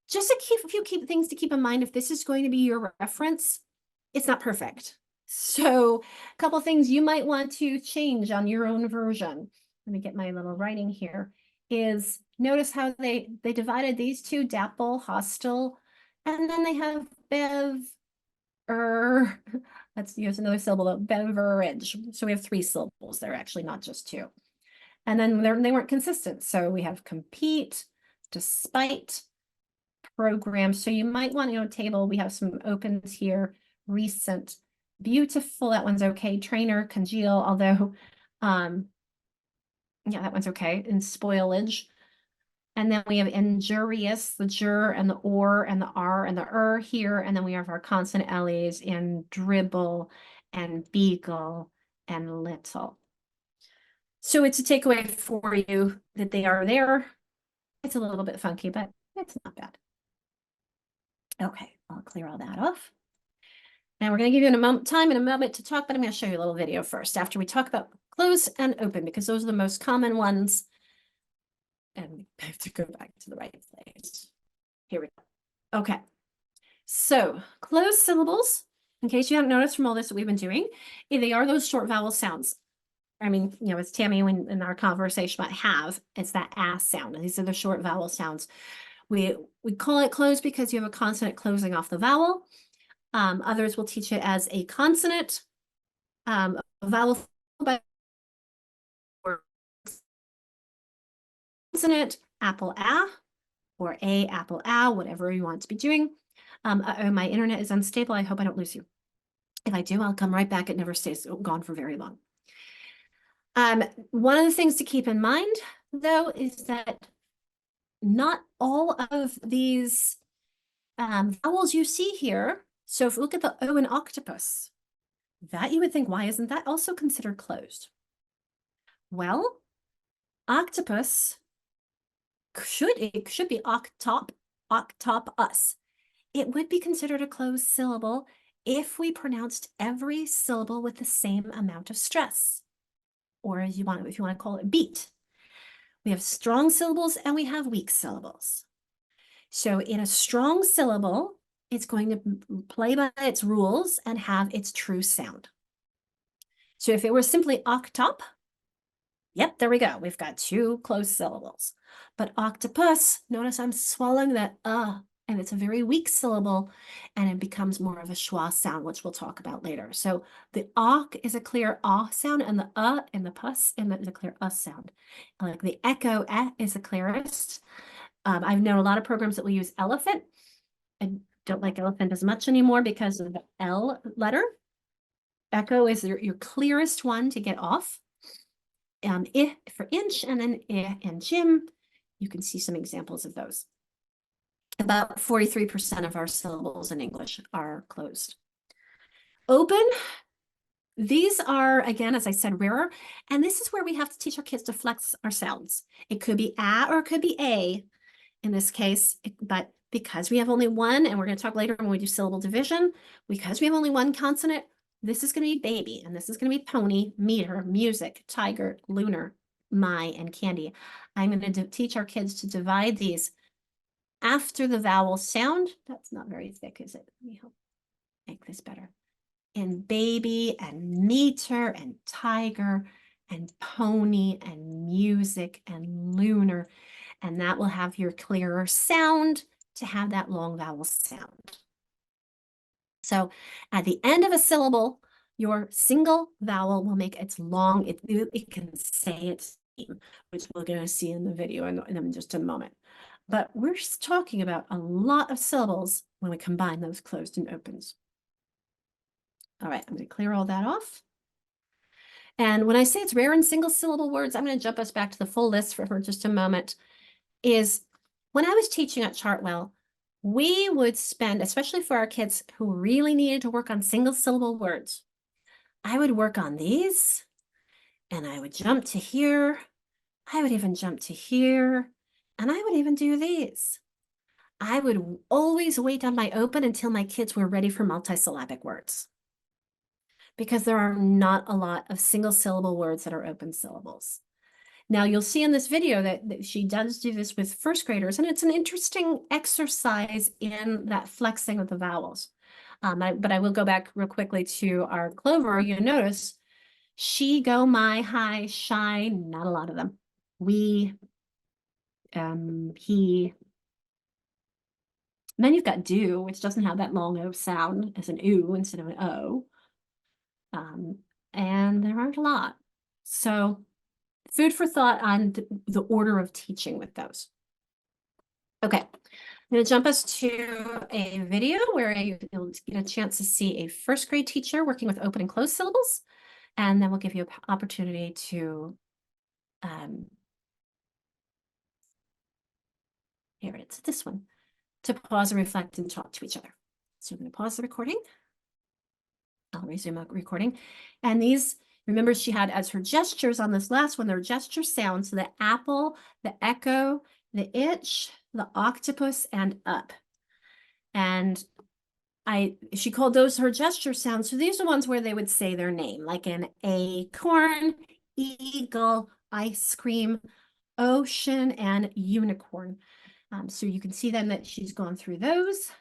Just a few things to keep in mind. If this is going to be your reference, it's not perfect. So a couple things you might want to change on your own version. Let me get my little writing here. Is notice how they divided these two, dapple, hostile, And then they have let's use another syllable, beverage. So we have 3 syllables. They're actually not just 2. And then they weren't consistent. So we have compete, despite, program. So you might want to, table, we have some opens here, recent, beautiful, that one's okay, trainer, congeal, although, yeah, that one's okay, and spoilage. And then we have injurious, the jur and the or and the r and the here. And then we have our consonant LEs in dribble and beagle and little. So it's a takeaway for you that they are there. It's a little bit funky, but it's not bad. Okay, I'll clear all that off. And we're going to give you time in a moment to talk, but I'm going to show you a little video first after we talk about close and open, because those are the most common ones. And we have to go back to the right place. Here we go. Okay. So closed syllables, in case you haven't noticed from all this that we've been doing, they are those short vowel sounds. I mean, as Tammy in our conversation about have, it's that ass sound. And these are the short vowel sounds. We call it closed because you have a consonant closing off the vowel. Others will teach it as a consonant, a vowel by consonant, apple a, or a apple ow, whatever you want to be doing. My internet is unstable. I hope I don't lose you. If I do, I'll come right back. It never stays gone for very long. One of the things to keep in mind, though, is that not all of these vowels you see here. So if we look at the O in octopus, that you would think, why isn't that also considered closed? Well, octopus should be octopus. It would be considered a closed syllable if we pronounced every syllable with the same amount of stress, or if you want to call it beat. We have strong syllables and we have weak syllables. So in a strong syllable, it's going to play by its rules and have its true sound. So if it were simply octop, yep, there we go. We've got 2 closed syllables. But octopus, notice I'm swallowing that and it's a very weak syllable, and it becomes more of a schwa sound, which we'll talk about later. So the ok is a clear sound, and the and the pus and the clear sound. Like the echo is the clearest. I've known a lot of programs that will use elephant. I don't like elephant as much anymore because of the L letter. Echo is your clearest one to get off. I for inch, and then I and Jim. You can see some examples of those. About 43% of our syllables in English are closed. Open, these are, again, as I said, rarer. And this is where we have to teach our kids to flex our sounds. It could be a or it could be a in this case, but because we have only one, and we're going to talk later when we do syllable division, because we have only one consonant, this is going to be baby, and this is going to be pony, meter, music, tiger, lunar, my, and candy. I'm going to teach our kids to divide these after the vowel sound. That's not very thick, is it? Let me help make this better. And baby, and meter, and tiger, and pony, and music, and lunar. And that will have your clearer sound to have that long vowel sound. So at the end of a syllable, your single vowel will make its long, it can say its name, which we're going to see in the video in just a moment. But we're talking about a lot of syllables when we combine those closed and opens. All right, I'm going to clear all that off. And when I say it's rare in single syllable words, I'm going to jump us back to the full list for just a moment. Is when I was teaching at Chartwell, we would spend, especially for our kids who really needed to work on single syllable words, I would work on these, and I would jump to here. I would even jump to here, and I would even do these. I would always wait on my open until my kids were ready for multisyllabic words, because there are not a lot of single syllable words that are open syllables. Now you'll see in this video that she does do this with first graders, and it's an interesting exercise in that flexing of the vowels. But I will go back real quickly to our Clover. You notice she, go, my, hi, shy, not a lot of them. We, he, And then you've got do, which doesn't have that long O sound as an oo instead of an O. And there aren't a lot. So food for thought on the order of teaching with those. Okay, I'm going to jump us to a video where you'll get a chance to see a first grade teacher working with open and closed syllables. And then we'll give you an opportunity to, here it's this one, to pause and reflect and talk to each other. So I'm going to pause the recording. I'll resume the recording. And these, remember she had as her gestures on this last one, their gesture sounds, so the apple, the echo, the itch, the octopus, and up. And she called those her gesture sounds. So these are ones where they would say their name, like an acorn, eagle, ice cream, ocean, and unicorn. So you can see then that she's gone through those.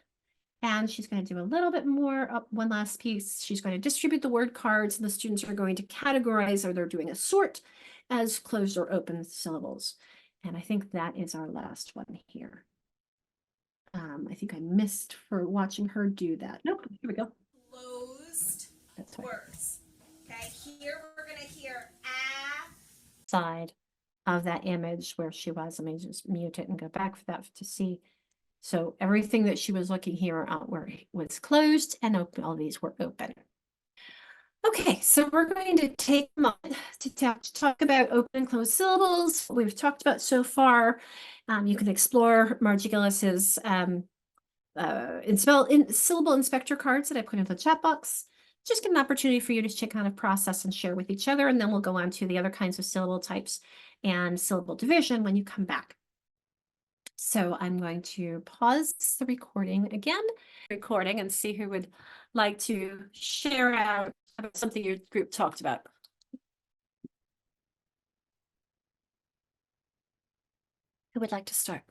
And she's going to do a little bit more up one last piece. She's going to distribute the word cards, and the students are going to categorize, or they're doing a sort as closed or open syllables. And I think that is our last one here. I think I missed for watching her do that. Nope, here we go. Closed That's right. words. Okay, here we're gonna hear ah. Side of that image where she was. Let me just mute it and go back for that to see. So everything that she was looking here out where it was closed and open, all these were open. Okay, so we're going to take a moment to talk about open and closed syllables. What we've talked about so far. You can explore Margie Gillis's syllable inspector cards that I put in the chat box. Just get an opportunity for you to kind of process and share with each other, and then we'll go on to the other kinds of syllable types and syllable division when you come back. So I'm going to pause the recording again, and see who would like to share out about something your group talked about. Who would like to start?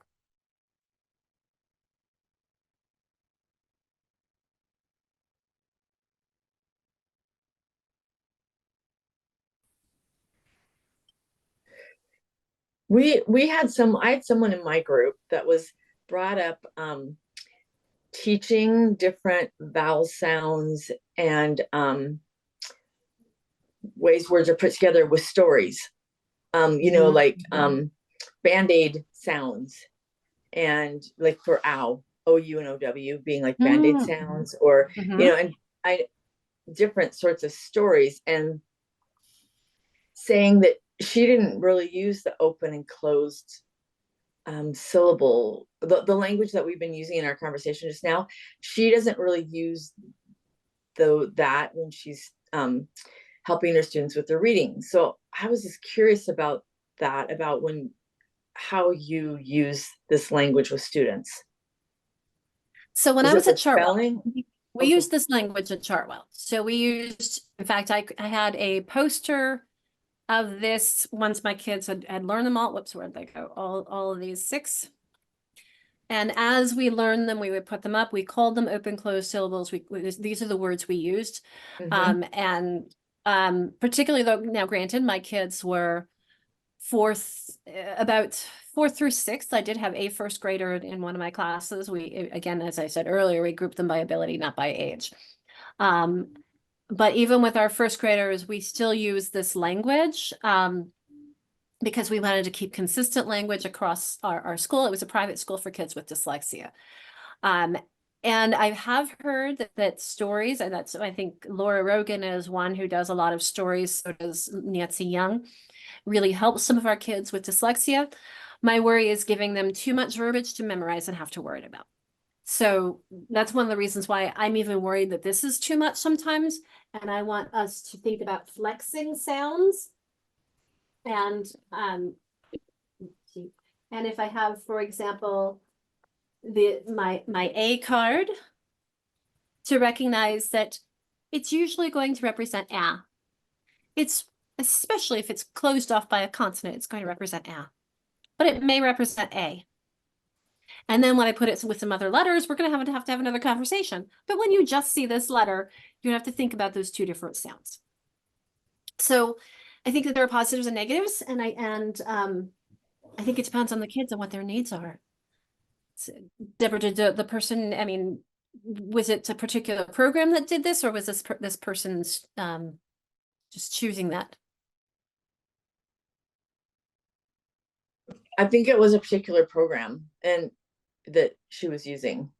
I had someone in my group that was brought up teaching different vowel sounds and ways words are put together with stories. Like Band-Aid sounds, and like for ow, O-U and O-W being like Band-Aid sounds, or and different sorts of stories, and saying that she didn't really use the open and closed syllable, the language that we've been using in our conversation just now. She doesn't really use that when she's helping her students with their reading. So I was just curious about that, about how you use this language with students. So when I was at Chartwell, we Okay. used this language at Chartwell. So we used, in fact, I had a poster of this once my kids had learned them all. Whoops, where'd they go? All of these 6. And as we learned them, we would put them up. We called them open closed syllables. These are the words we used. Particularly though, now granted, my kids were about 4th through 6th. I did have a first grader in one of my classes. We, again, as I said earlier, we grouped them by ability, not by age. But even with our first graders, we still use this language because we wanted to keep consistent language across our school. It was a private school for kids with dyslexia. And I have heard that stories, and I think Laura Rogan is one who does a lot of stories, so does Nancy Young, really helps some of our kids with dyslexia. My worry is giving them too much verbiage to memorize and have to worry about. So that's one of the reasons why I'm even worried that this is too much sometimes. And I want us to think about flexing sounds. And if I have, for example, my A card, to recognize that it's usually going to represent a. It's especially if it's closed off by a consonant, it's going to represent a, but it may represent a. And then when I put it with some other letters, we're going to have to have another conversation. But when you just see this letter, you have to think about those 2 different sounds. So I think that there are positives and negatives, and I think it depends on the kids and what their needs are. Deborah, did the person, I mean, was it a particular program that did this, or was this person's just choosing that? I think it was a particular program and that she was using.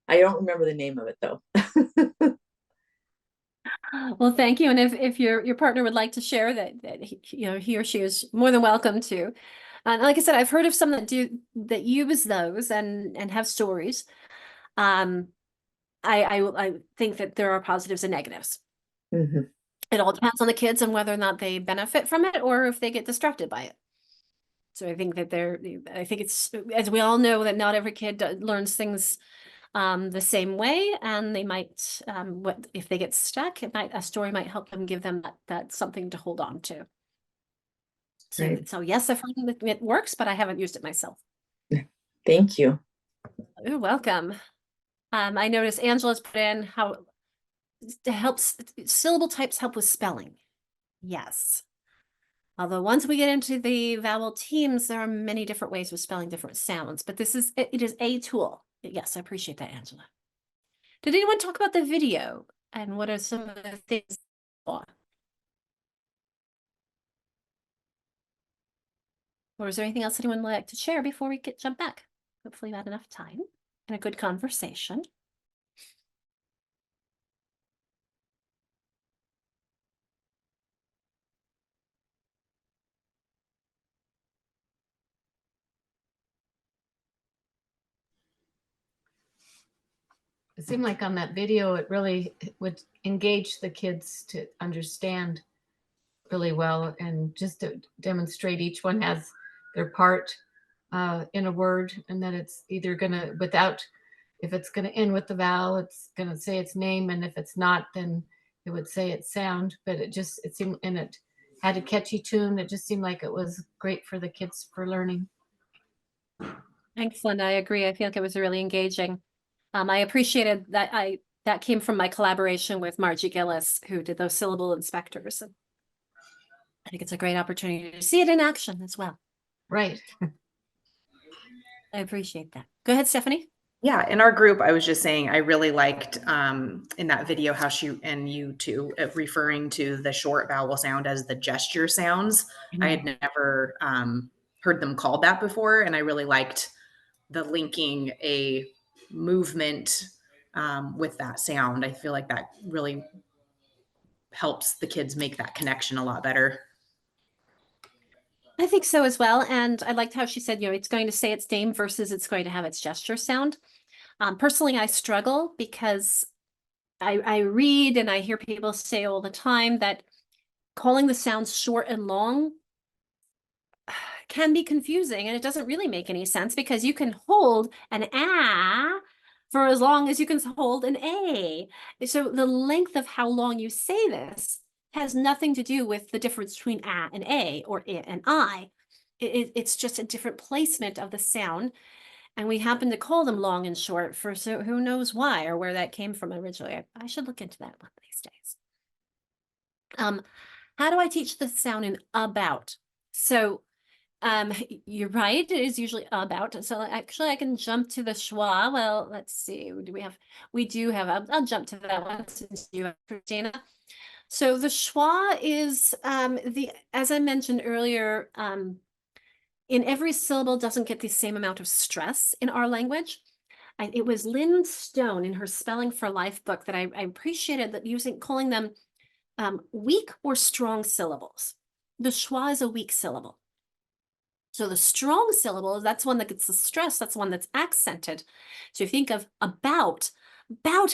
I don't remember the name of it though. Well, thank you. And if your partner would like to share that he or she is more than welcome to. And like I said, I've heard of some that use those and have stories. I think that there are positives and negatives. Mhm. It all depends on the kids and whether or not they benefit from it or if they get distracted by it. So I think that I think it's, as we all know, that not every kid learns things the same way, and they might, what if they get stuck, a story might help them, give them that something to hold on to. So, Right. so yes, I've heard that it works, but I haven't used it myself. Thank you. You're welcome. I noticed Angela's put in how it helps, syllable types help with spelling. Yes. Although once we get into the vowel teams, there are many different ways of spelling different sounds, but this is, it is a tool. Yes, I appreciate that, Angela. Did anyone talk about the video and what are some of the things? Or is there anything else anyone would like to share before we jump back? Hopefully we had enough time and a good conversation. It seemed like on that video, it really would engage the kids to understand really well, and just to demonstrate each one has their part in a word, and that it's either gonna, if it's gonna end with the vowel, it's gonna say its name, and if it's not, then it would say its sound. But it seemed, and it had a catchy tune. It just seemed like it was great for the kids for learning. Excellent. I agree. I feel like it was really engaging. I appreciated that that came from my collaboration with Margie Gillis, who did those syllable inspectors. And I think it's a great opportunity to see it in action as well. Right. I appreciate that. Go ahead, Stephanie. Yeah, in our group, I was just saying I really liked in that video how she, and you too, referring to the short vowel sound as the gesture sounds. I had never heard them called that before, and I really liked the linking a movement with that sound. I feel like that really helps the kids make that connection a lot better. I think so as well. And I liked how she said, it's going to say its name versus it's going to have its gesture sound. Personally, I struggle because I read and I hear people say all the time that calling the sounds short and long can be confusing, and it doesn't really make any sense because you can hold an ah for as long as you can hold an a. So the length of how long you say this has nothing to do with the difference between a and a or I and I. It's just a different placement of the sound. And we happen to call them long and short for so who knows why or where that came from originally. I should look into that one of these days. How do I teach the sound in about? So you're right, it is usually about. So actually I can jump to the schwa. Well, let's see, we do have, I'll jump to that one since you have Christina. So the schwa is as I mentioned earlier, in every syllable doesn't get the same amount of stress in our language. It was Lynn Stone in her Spelling for Life book that I appreciated that calling them weak or strong syllables. The schwa is a weak syllable. So the strong syllable, that's one that gets the stress, that's one that's accented. So you think of about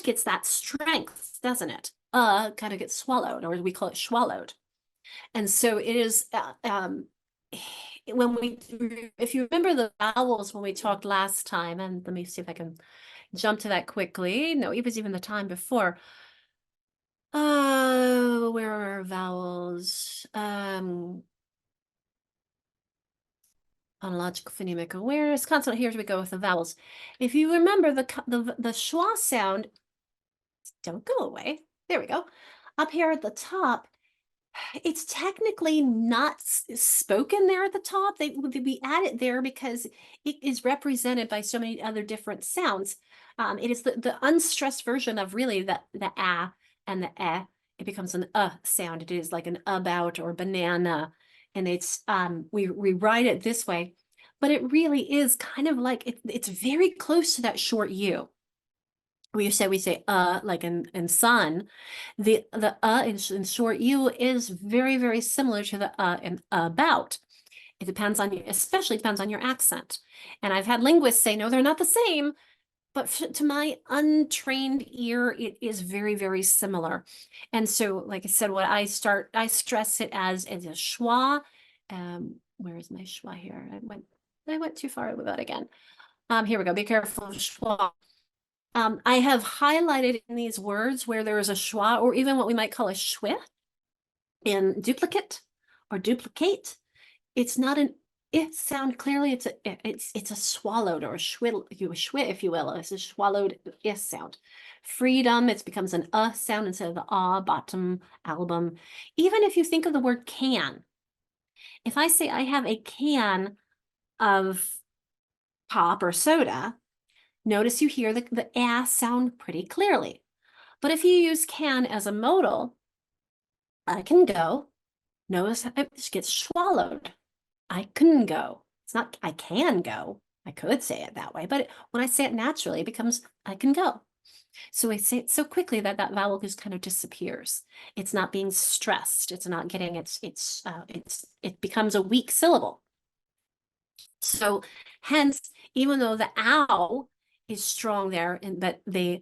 gets that strength, doesn't it? Kind of gets swallowed, or we call it swallowed. And so it is, if you remember the vowels when we talked last time, and let me see if I can jump to that quickly. No, it was even the time before. Where are our vowels? Phonological phonemic awareness, consonant. Here we go with the vowels. If you remember the schwa sound, don't go away. There we go. Up here at the top, It's technically not spoken there at the top. We add it there because it is represented by so many other different sounds. It is the unstressed version of really the ah and the eh. It becomes an sound. It is like an about or banana, and it's we write it this way, but it really is kind of like it's very close to that short U. We say like in sun, the in short U is very similar to the in about. It depends on you, especially depends on your accent. And I've had linguists say, no, they're not the same. But to my untrained ear, it is very similar. And so, like I said, I stress it as a schwa. Where is my schwa here? I went too far with that again. Here we go. Be careful of schwa. I have highlighted in these words where there is a schwa, or even what we might call a schwi in duplicate or duplicate. It's not an it sound clearly. It's a swallowed or a schwi, if you will. It's a swallowed is sound. Freedom, it becomes an sound instead of the bottom, album. Even if you think of the word can, if I say I have a can of pop or soda, notice you hear the sound pretty clearly. But if you use can as a modal, I can go. Notice it gets swallowed. I couldn't go. It's not I can go. I could say it that way, but when I say it naturally, it becomes I can go. So I say it so quickly that that vowel just kind of disappears. It's not being stressed. It's not getting it becomes a weak syllable. So hence, even though the ow is strong there, and that the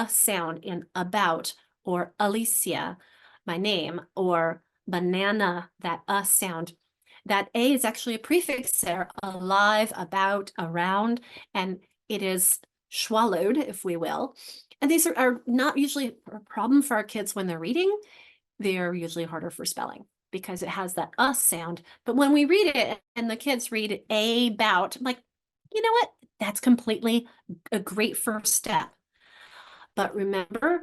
sound in about or Alicia, my name, or banana, that sound, that a is actually a prefix there, alive, about, around, and it is swallowed, if we will. And these are not usually a problem for our kids when they're reading. They're usually harder for spelling because it has that sound. But when we read it and the kids read about, I'm like, you know what? That's completely a great first step. But remember,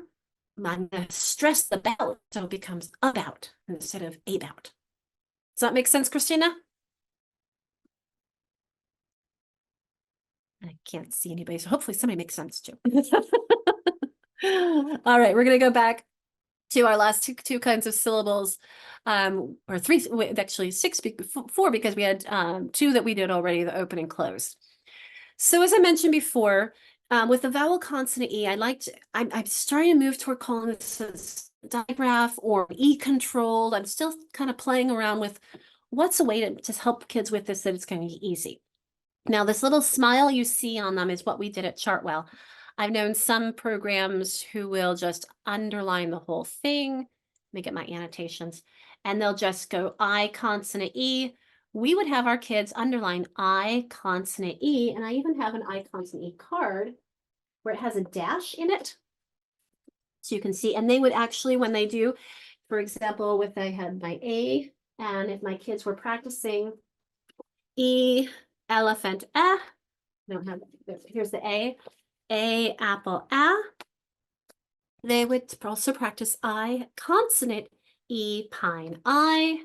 I'm going to stress the about, so it becomes about instead of about. Does that make sense, Christina? I can't see anybody, so hopefully somebody makes sense too. All right, we're going to go back to our last two kinds of syllables, or three, actually four, because we had two that we did already, the open and close. So as I mentioned before, with the vowel consonant E, I'm starting to move toward calling this a digraph or E-controlled. I'm still kind of playing around with what's a way to help kids with this that it's going to be easy. Now, this little smile you see on them is what we did at Chartwell. I've known some programs who will just underline the whole thing. Let me get my annotations. And they'll just go I consonant E. We would have our kids underline I consonant E. And I even have an I consonant E card where it has a dash in it. So you can see, and they would actually, when they do, for example, I had my A, and if my kids were practicing E, elephant, I don't have, here's the A, apple, they would also practice I consonant E, pine, I,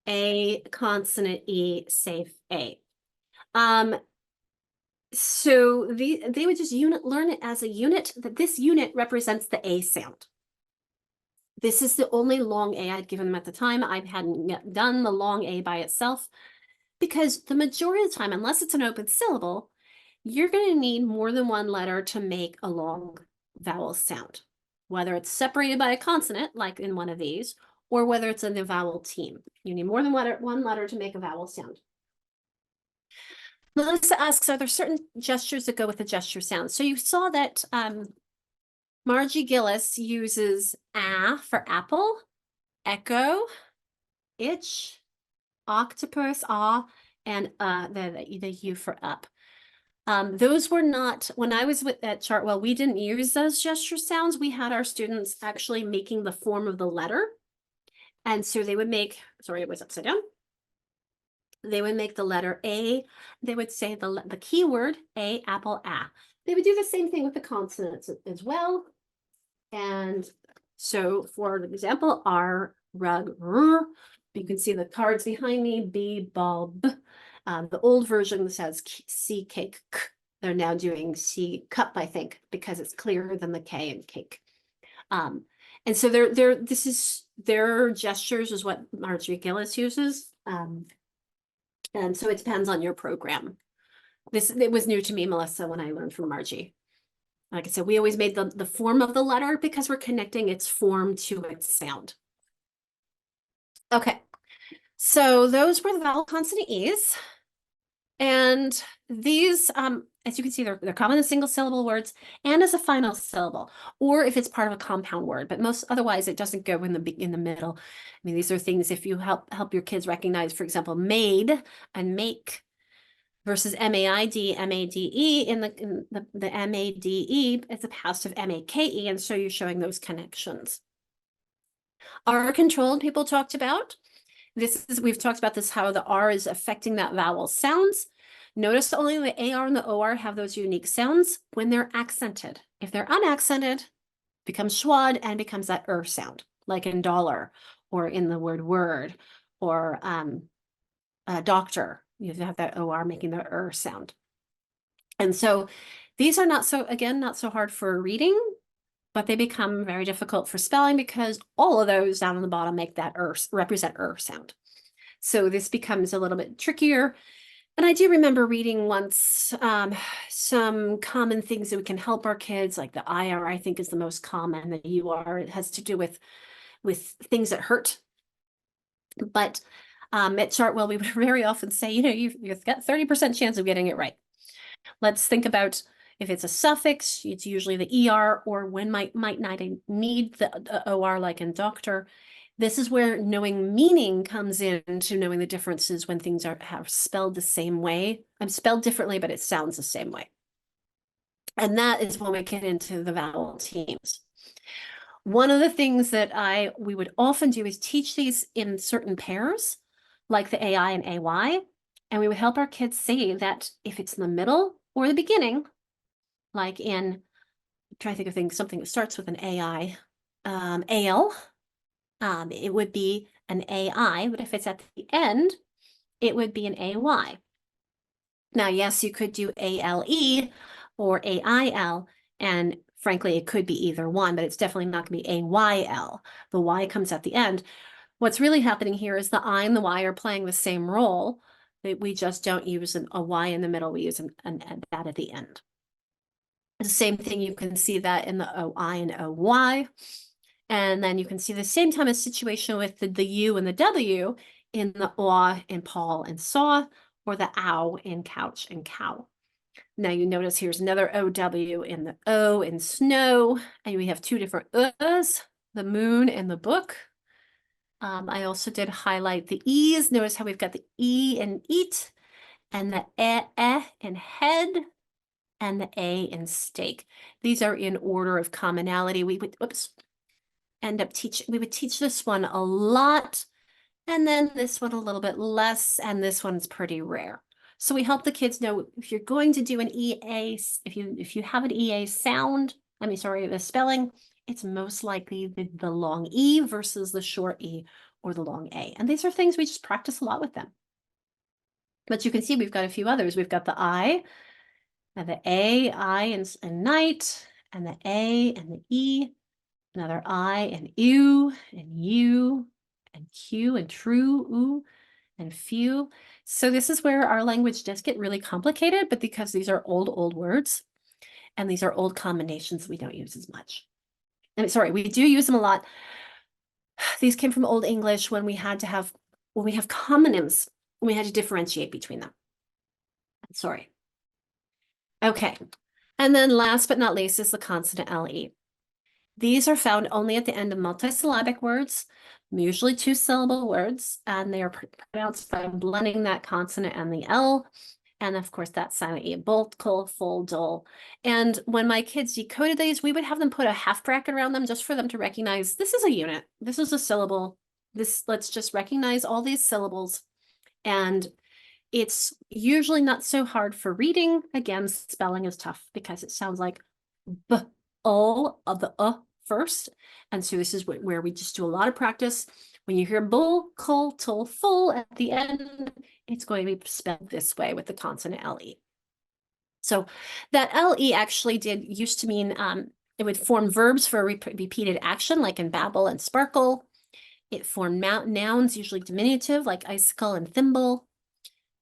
A consonant E, safe, A. So they would just learn it as a unit, that this unit represents the A sound. This is the only long A I'd given them at the time. I hadn't yet done the long A by itself, because the majority of the time, unless it's an open syllable, you're going to need more than one letter to make a long vowel sound, whether it's separated by a consonant, like in one of these, or whether it's in the vowel team. You need more than one letter to make a vowel sound. Melissa asks, are there certain gestures that go with the gesture sound? So you saw that Margie Gillis uses for apple, echo, itch, octopus, and the U for up. Those were not, when I was at Chartwell, we didn't use those gesture sounds. We had our students actually making the form of the letter. And so they would make, sorry, it was upside down. They would make the letter A. They would say the keyword A, apple, They would do the same thing with the consonants as well. And So for example, R, rug, r, you can see the cards behind me, B, ball, B. The old version says C, cake, K. They're now doing C, cup, I think, because it's clearer than the K in cake. And so this is their gestures is what Marjorie Gillis uses. And so it depends on your program. It was new to me, Melissa, when I learned from Margie. Like I said, we always made the form of the letter because we're connecting its form to its sound. Okay, so those were the vowel consonant E's. And these, as you can see, they're common in single syllable words and as a final syllable, or if it's part of a compound word, but most otherwise it doesn't go in the middle. I mean, these are things if you help your kids recognize, for example, made and make versus MAID, MADE in the MADE, it's a passive MAKE, and so you're showing those connections. R controlled people talked about. We've talked about this, how the R is affecting that vowel sounds. Notice only the AR and the OR have those unique sounds when they're accented. If they're unaccented, becomes schwad and becomes that sound, like in dollar or in the word or doctor. You have that OR making the sound. And so these are not so hard for reading, but they become very difficult for spelling because all of those down on the bottom make that represent sound. So this becomes a little bit trickier. And I do remember reading once some common things that we can help our kids, like the IR, I think is the most common, the UR. It has to do with things that hurt. But at Chartwell, we would very often say, you've got 30% chance of getting it right. Let's think about if it's a suffix, it's usually the ER, or when might not need the OR, like in doctor. This is where knowing meaning comes into knowing the differences when things are spelled the same way. I'm spelled differently, but it sounds the same way. And that is when we get into the vowel teams. One of the things that we would often do is teach these in certain pairs, like the AI and AY, and we would help our kids see that if it's in the middle or the beginning, like in, try to think of something that starts with an AI, AL, it would be an AI, but if it's at the end, it would be an AY. Now, yes, you could do ALE or AIL, and frankly, it could be either one, but it's definitely not going to be AYL. The Y comes at the end. What's really happening here is the I and the Y are playing the same role. We just don't use a Y in the middle. We use that at the end. The same thing, you can see that in the OI and OY. And then you can see the same time as situation with the U and the W in the aw in Paul and saw, or the ow in couch and cow. Now you notice here's another OW in the O in snow, and we have two different U's, the moon and the book. I also did highlight the E's. Notice how we've got the E in eat, and the in head, and the A in steak. These are in order of commonality. We would, we would teach this one a lot, and then this one a little bit less, and this one's pretty rare. So we help the kids know if you're going to do an EA, if you have an EA sound, the spelling, it's most likely the long E versus the short E or the long A. And these are things we just practice a lot with them. But you can see we've got a few others. We've got the I, and the A, I, and night, and the A and the E, another I and ew, and you, and Q, and true, ooh, and few. So this is where our language does get really complicated, but because these are old words, and these are old combinations we don't use as much. Sorry, we do use them a lot. These came from Old English when we have homonyms, we had to differentiate between them. Sorry. Okay. And then last but not least is the consonant LE. These are found only at the end of multisyllabic words, usually two-syllable words, and they are pronounced by blending that consonant and the L. And of course, that silent E, bolt, col, full, dull. And when my kids decoded these, we would have them put a half bracket around them just for them to recognize this is a unit, this is a syllable. Let's just recognize all these syllables. And it's usually not so hard for reading. Again, spelling is tough because it sounds like B, O, of the first. And so this is where we just do a lot of practice. When you hear bull, cull, tull, full at the end, it's going to be spelled this way with the consonant LE. So that LE actually used to mean, it would form verbs for repeated action, like in babble and sparkle. It formed nouns, usually diminutive, like icicle and thimble.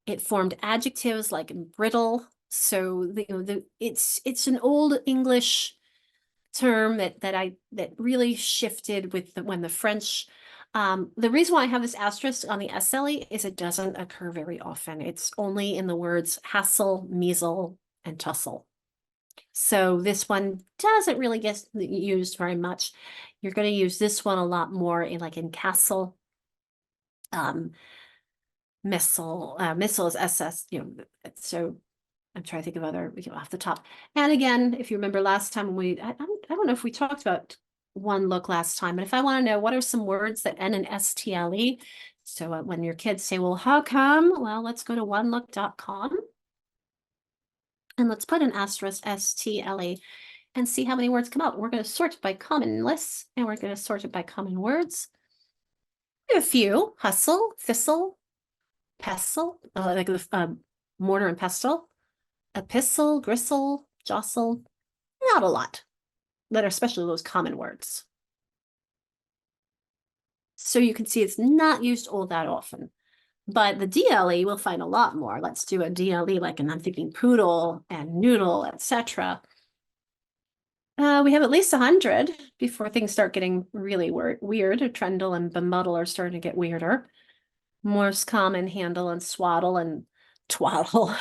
It formed adjectives like brittle. So it's an old English term that really shifted with when the French. The reason why I have this asterisk on the SLE is it doesn't occur very often. It's only in the words hassle, measle, and tussle. So this one doesn't really get used very much. You're going to use this one a lot more in castle. Missile is SS, so I'm trying to think of other off the top. And again, if you remember last time I don't know if we talked about one look last time, but if I want to know what are some words that end in STLE, so when your kids say, well, how come? Well, let's go to onelook.com and let's put an asterisk STLE and see how many words come out. We're going to sort by common lists and we're going to sort it by common words. A few: hustle, thistle, pestle, like the mortar and pestle, epistle, gristle, jostle, not a lot, that are especially those common words. So you can see it's not used all that often, but the DLE we'll find a lot more. Let's do a DLE, and I'm thinking poodle and noodle, etc. We have at least 100 before things start getting really weird. Trundle and bemuddle are starting to get weirder. Most common handle and swaddle and twaddle,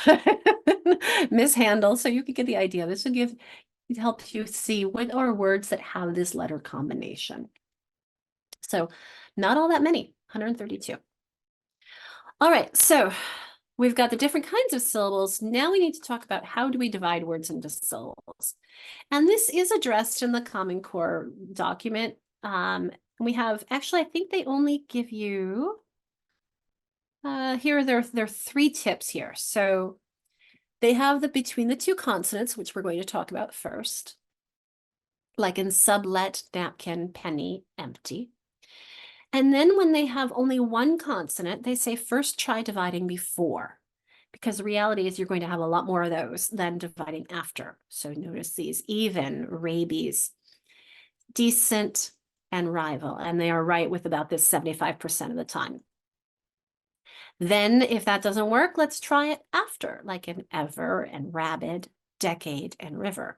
mishandle. So you can get the idea. This will help you see what are words that have this letter combination. So not all that many, 132. All right, so we've got the different kinds of syllables. Now we need to talk about how do we divide words into syllables. And this is addressed in the Common Core document. We have, actually, I think they only give you, here there are 3 tips here. So they have the between the 2 consonants, which we're going to talk about first, like in sublet, napkin, penny, empty. And then when they have only 1 consonant, they say first try dividing before, because the reality is you're going to have a lot more of those than dividing after. So notice these: even, rabies, decent, and rival. And they are right with about this 75% of the time. Then if that doesn't work, let's try it after, like in ever and rabid, decade, and river.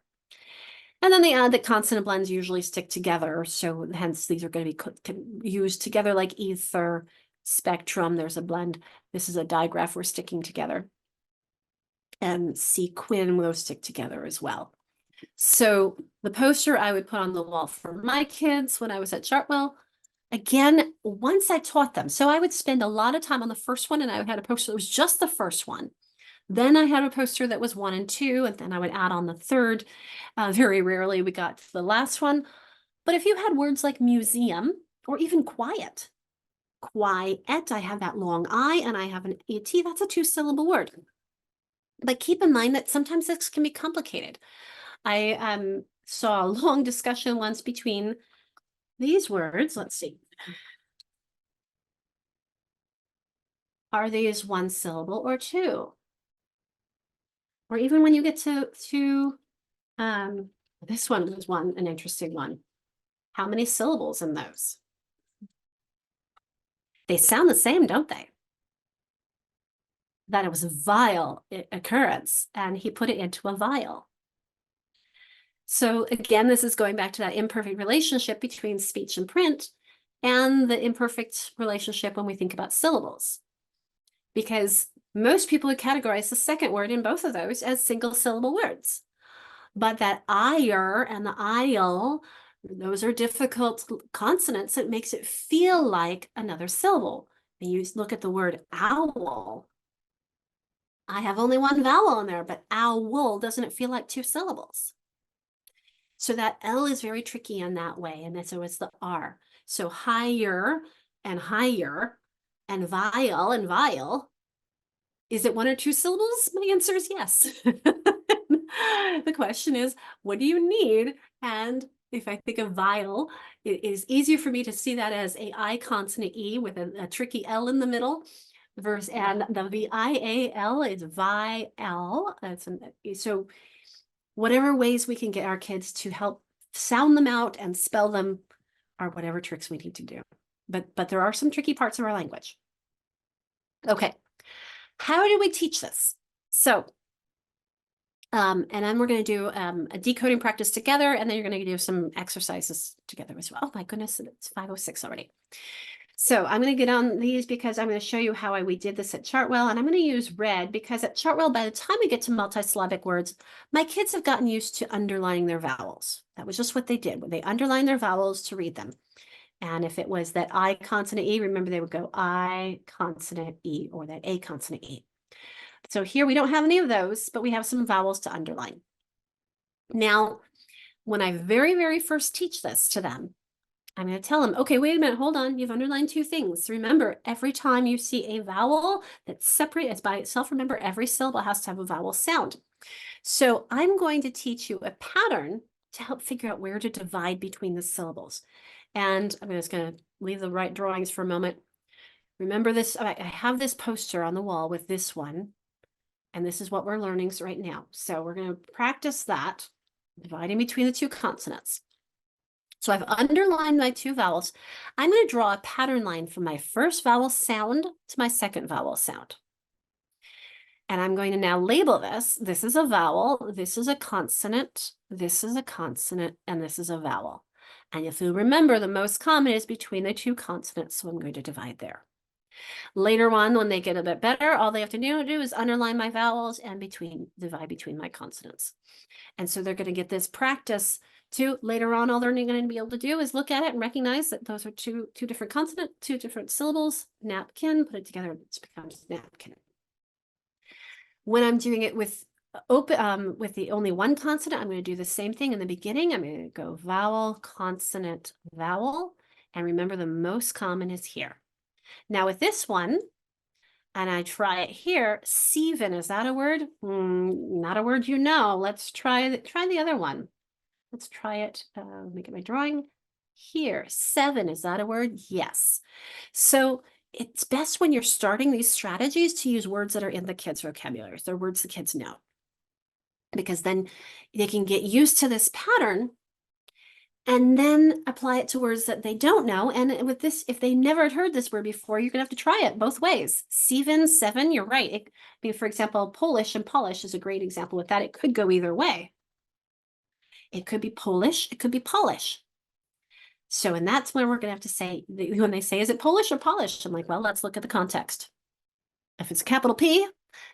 And then they add that consonant blends usually stick together. So hence these are going to be used together, like ether, spectrum. There's a blend. This is a digraph. We're sticking together. And sequin will stick together as well. So the poster I would put on the wall for my kids when I was at Chartwell, again, once I taught them. So I would spend a lot of time on the first one, and I had a poster that was just the first one. Then I had a poster that was 1 and 2, and then I would add on the third. Very rarely we got to the last one. But if you had words like museum or even quiet, I have that long I and I have an ET, that's a 2-syllable word. But keep in mind that sometimes this can be complicated. I saw a long discussion once between these words. Let's see. Are these 1 syllable or 2? Or even when you get to this one was an interesting one. How many syllables in those? They sound the same, don't they? That it was a vile occurrence, and he put it into a vial. So again, this is going back to that imperfect relationship between speech and print, and the imperfect relationship when we think about syllables. Because most people would categorize the second word in both of those as single syllable words. But that ire and the ile, those are difficult consonants. It makes it feel like another syllable. And you look at the word owl. I have only 1 vowel in there, but owl, doesn't it feel like 2 syllables? So that L is very tricky in that way. And so it's the R. So higher and vile. Is it 1 or 2 syllables? My answer is yes. The question is, what do you need? And if I think of vial, it is easier for me to see that as a I consonant E with a tricky L in the middle. Verse and the VIAL is vi-l. So whatever ways we can get our kids to help sound them out and spell them are whatever tricks we need to do. But there are some tricky parts of our language. Okay, how do we teach this? So, and then we're going to do a decoding practice together, and then you're going to do some exercises together as well. Oh my goodness, it's 5:06 already. So I'm going to get on these because I'm going to show you how we did this at Chartwell, and I'm going to use red because at Chartwell, by the time we get to multisyllabic words, my kids have gotten used to underlining their vowels. That was just what they did. They underlined their vowels to read them. And if it was that I consonant E, remember they would go I consonant E or that A consonant E. So here we don't have any of those, but we have some vowels to underline. Now, when I very, very first teach this to them, I'm going to tell them, okay, wait a minute, hold on. You've underlined two things. Remember, every time you see a vowel that's separate, it's by itself, remember every syllable has to have a vowel sound. So I'm going to teach you a pattern to help figure out where to divide between the syllables. And I'm just going to leave the right drawings for a moment. Remember this, I have this poster on the wall with this one, and this is what we're learning right now. So we're going to practice that, dividing between the two consonants. So I've underlined my two vowels. I'm going to draw a pattern line from my first vowel sound to my second vowel sound. And I'm going to now label this. This is a vowel, this is a consonant, this is a consonant, and this is a vowel. And if you remember, the most common is between the two consonants, so I'm going to divide there. Later on, when they get a bit better, all they have to do is underline my vowels and divide between my consonants. And so they're going to get this practice too. Later on, all they're going to be able to do is look at it and recognize that those are two different consonants, two different syllables. Napkin, put it together, it becomes napkin. When I'm doing it with the only one consonant, I'm going to do the same thing in the beginning. I'm going to go vowel, consonant, vowel. And remember, the most common is here. Now with this one, and I try it here, Steven, is that a word? Not a word you know. Let's try the other one. Let's try it. Let me get my drawing. Here, 7, is that a word? Yes. So it's best when you're starting these strategies to use words that are in the kids' vocabulary. They're words the kids know. Because then they can get used to this pattern and then apply it to words that they don't know. And with this, if they never had heard this word before, you're gonna have to try it both ways. 7, you're right. I mean, for example, Polish and Polish is a great example with that. It could go either way. It could be Polish, it could be Polish. So, and that's where we're gonna have to say, when they say, is it Polish or Polish? I'm like, well, let's look at the context. If it's a capital P,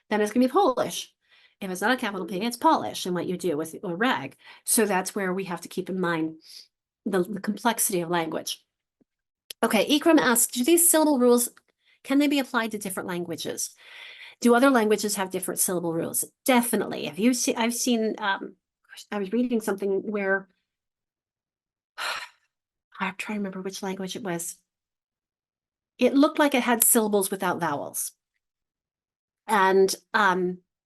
then it's gonna be Polish. If it's not a capital P, it's Polish, and what you do with a rag. So that's where we have to keep in mind the complexity of language. Okay, Ikram asks, do these syllable rules, can they be applied to different languages? Do other languages have different syllable rules? Definitely. If you see, I've seen, I was reading something where, I'm trying to remember which language it was. It looked like it had syllables without vowels. And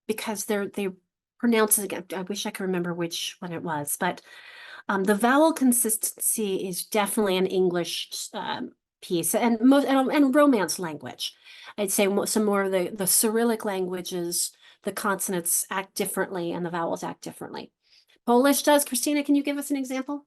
because they pronounce it again, I wish I could remember which one it was, but the vowel consistency is definitely an English piece and Romance language. I'd say some more of the Cyrillic languages, the consonants act differently and the vowels act differently. Polish does. Christina, can you give us an example?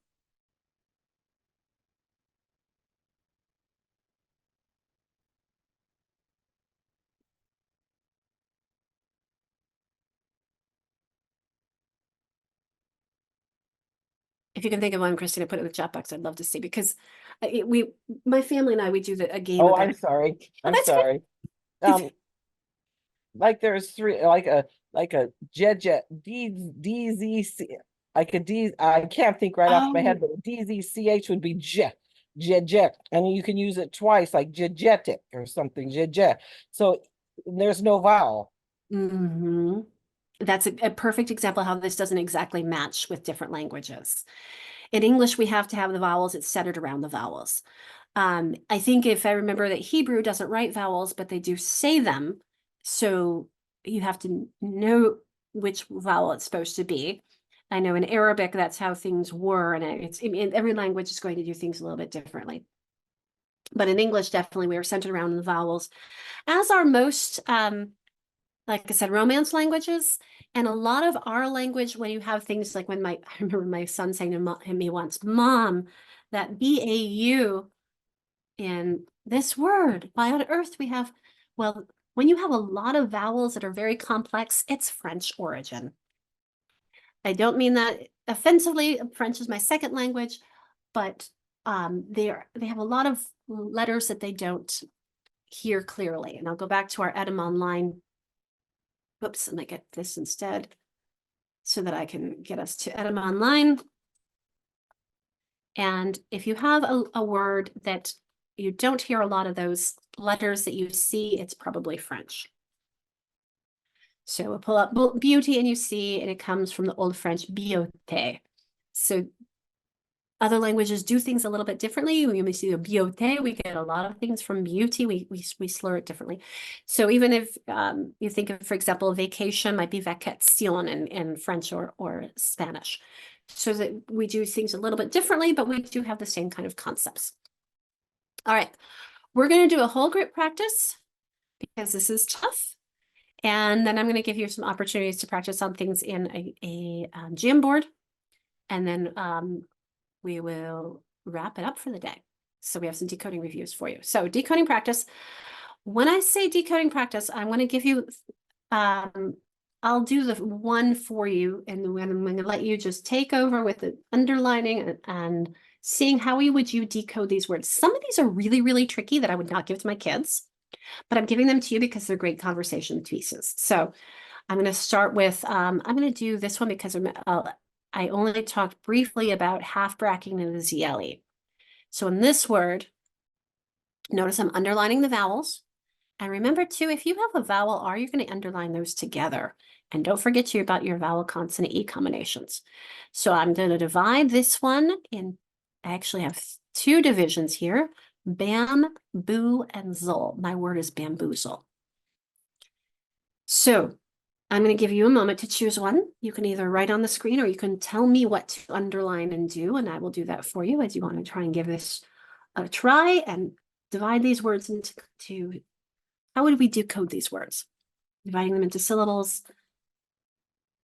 If you can think of one, Christina, put it in the chat box. I'd love to see, because my family and I, we do a game. Oh, I'm sorry. I'm sorry. Like there's 3, like a jet DZC, like a D. I can't think right off my head, but a DZCH would be jet, and you can use it twice, like jejetic or something, jejet. So there's no vowel. Mm-hmm. That's a perfect example of how this doesn't exactly match with different languages. In English, we have to have the vowels. It's centered around the vowels. I think if I remember that Hebrew doesn't write vowels, but they do say them. So you have to know which vowel it's supposed to be. I know in Arabic, that's how things were, and I mean, every language is going to do things a little bit differently. But in English, definitely we are centered around the vowels, as are most, like I said, Romance languages. And a lot of our language, when you have things like I remember my son saying to me once, Mom, that BAU in this word, why on earth we have, well, when you have a lot of vowels that are very complex, it's French origin. I don't mean that offensively. French is my second language, but they have a lot of letters that they don't hear clearly. And I'll go back to our Edem Online. Whoops, and I get this instead so that I can get us to Edem Online. And if you have a word that you don't hear a lot of those letters that you see, it's probably French. So we'll pull up beauty and you see, and it comes from the Old French beauté. So other languages do things a little bit differently. When we see the beauté, we get a lot of things from beauty. We slur it differently. So even if you think of, for example, vacation might be vacation in French or Spanish. So that we do things a little bit differently, but we do have the same kind of concepts. All right, we're going to do a whole group practice because this is tough. And then I'm going to give you some opportunities to practice on things in a Jamboard. And then we will wrap it up for the day. So we have some decoding reviews for you. So decoding practice. When I say decoding practice, I want to give you, I'll do the one for you, and then I'm going to let you just take over with the underlining and seeing how would you decode these words. Some of these are really, really tricky that I would not give to my kids, but I'm giving them to you because they're great conversation pieces. So I'm going to start with, I'm going to do this one because I only talked briefly about half bracketing and the ZLE. So in this word, notice I'm underlining the vowels. And remember too, if you have a vowel R, you're going to underline those together. And don't forget about your vowel consonant E combinations. So I'm going to divide this one in, I actually have two divisions here, bam, boo, and zul. My word is bamboozle. So I'm going to give you a moment to choose one. You can either write on the screen or you can tell me what to underline and do, and I will do that for you as you want to try and give this a try and divide these words into how would we decode these words? Dividing them into syllables,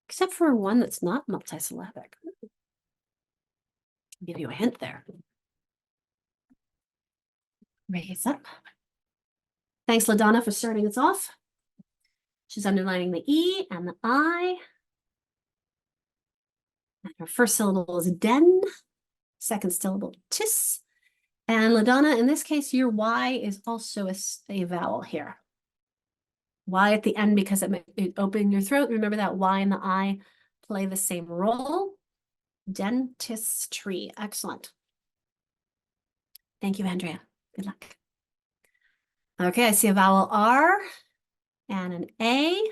except for one that's not multisyllabic. I'll give you a hint there. Raise up. Thanks, LaDonna, for starting us off. She's underlining the E and the I. And her first syllable is den, second syllable tis. And LaDonna, in this case, your Y is also a vowel here. Y at the end because it opened your throat. Remember that Y and the I play the same role. Dentistry. Excellent. Thank you, Andrea. Good luck. Okay, I see a vowel R and an A.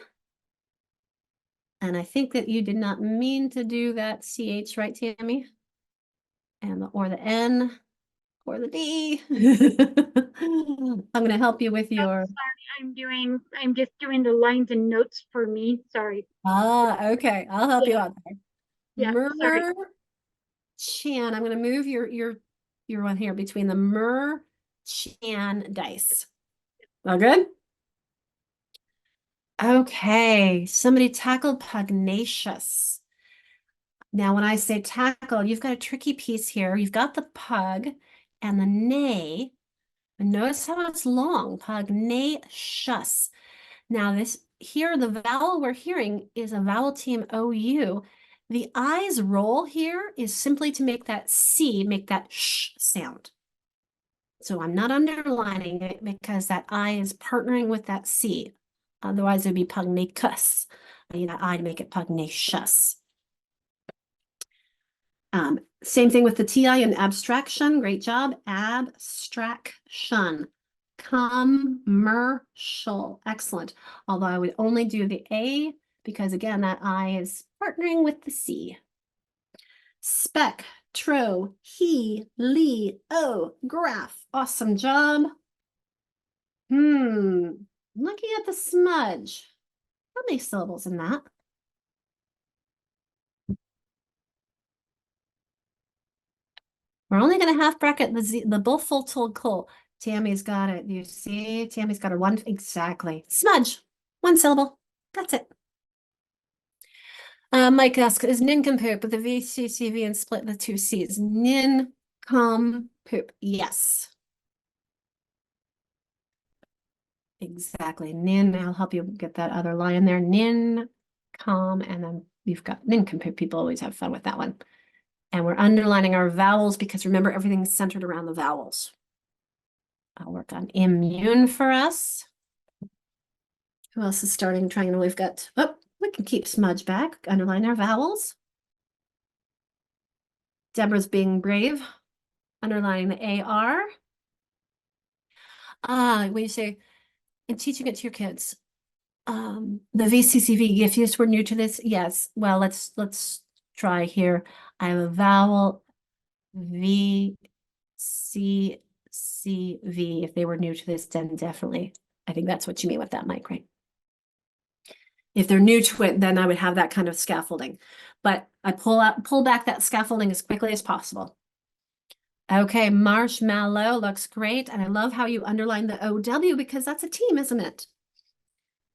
And I think that you did not mean to do that CH, right, Tammy? And or the N or the D. I'm going to help you with your. Sorry, I'm just doing the lines and notes for me. Sorry. Okay. I'll help you out there. Yeah, sorry. Chan. I'm going to move your one here between the Chan dice. All good? Okay. Somebody tackled pugnacious. Now, when I say tackle, you've got a tricky piece here. You've got the pug and the nay. And notice how it's long, pugnacious. Now this here, the vowel we're hearing is a vowel team OU. The I's role here is simply to make that C, make that sh sound. So I'm not underlining it because that I is partnering with that C. Otherwise it'd be pugnacus. I need that I to make it pugnacious. Same thing with the TI in abstraction. Great job. Abstraction. Commercial. Excellent. Although I would only do the A because again, that I is partnering with the C. Spectro. Graph. Awesome job. Looking at the smudge. How many syllables in that? We're only going to half bracket the bullful. Tammy's got it. You see, Tammy's got her one. Exactly. Smudge. One syllable. That's it. Mike asks, is nincompoop with the VCCV and split the two C's? Nincompoop. Yes. Exactly. I'll help you get that other line in there. And then you've got nincompoop. People always have fun with that one. And we're underlining our vowels because remember, everything's centered around the vowels. I'll work on immune for us. Who else is starting triangle? We've got, oh, we can keep smudge back, underline our vowels. Deborah's being brave, underlining the AR. When you say, and teaching it to your kids, the VCCV, if you were new to this, yes. Well, let's try here. I have a vowel, VCCV. If they were new to this, then definitely. I think that's what you mean with that, Mike, right? If they're new to it, then I would have that kind of scaffolding. But I pull back that scaffolding as quickly as possible. Okay, marshmallow looks great. And I love how you underline the OW because that's a team, isn't it?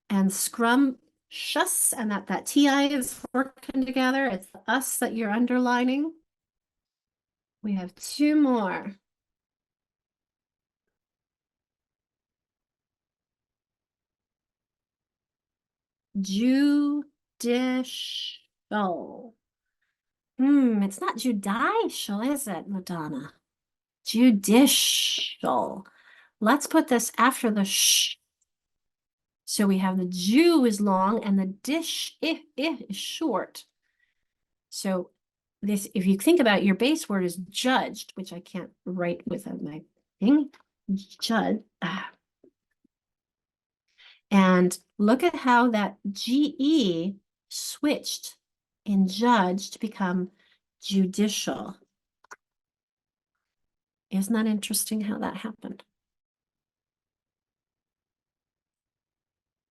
And scrumptious, and that TI is working together. It's us that you're underlining. We have two more. Judicial. It's not judicial, is it, Madonna? Judicial. Let's put this after the sh. So we have the Jew is long and the dish is short. So this, if you think about it, your base word is judged, which I can't write with my thing. Judge. And look at how that GE switched in judge to become judicial. Isn't that interesting how that happened?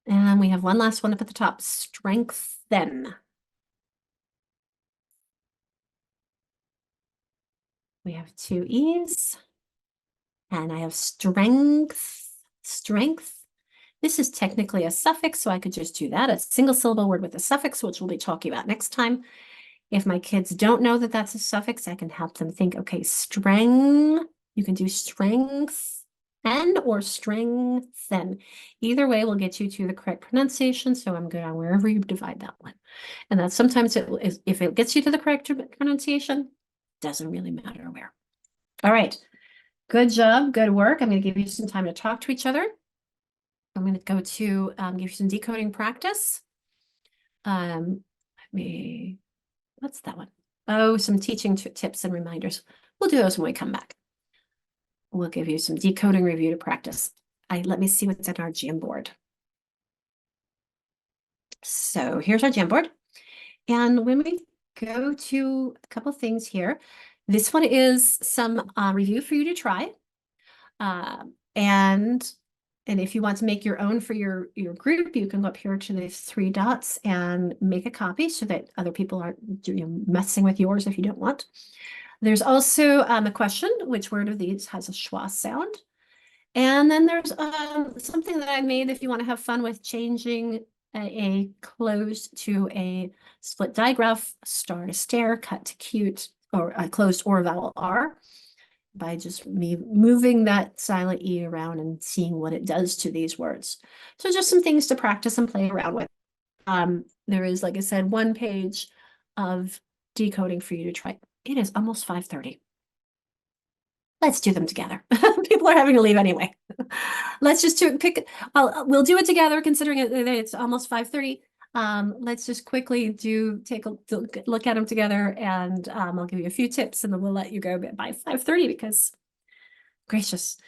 And we have one last one up at the top, strengthen. We have two E's. And I have strength. This is technically a suffix, so I could just do that, a single syllable word with a suffix, which we'll be talking about next time. If my kids don't know that that's a suffix, I can help them think, okay, you can do strength and or strengthen. Either way will get you to the correct pronunciation, so I'm good on wherever you divide that one. And that sometimes if it gets you to the correct pronunciation, doesn't really matter where. All right, good job, good work. I'm going to give you some time to talk to each other. I'm going to go to give you some decoding practice. What's that one? Oh, some teaching tips and reminders. We'll do those when we come back. We'll give you some decoding review to practice. Let me see what's on our Jamboard. So here's our Jamboard. And when we go to a couple things here, this one is some review for you to try. And if you want to make your own for your group, you can go up here to these three dots and make a copy so that other people aren't messing with yours if you don't want. There's also a question, which word of these has a schwa sound? And then there's something that I made if you want to have fun with changing a closed to a split digraph, star to stare, cut to cute, or a closed or vowel R, by just me moving that silent E around and seeing what it does to these words. So just some things to practice and play around with. There is, like I said, one page of decoding for you to try. It is almost 5:30. Let's do them together. People are having to leave anyway. Let's just we'll do it together considering it's almost 5:30. Let's just quickly take a look at them together, and I'll give you a few tips and then we'll let you go by 5:30 because gracious,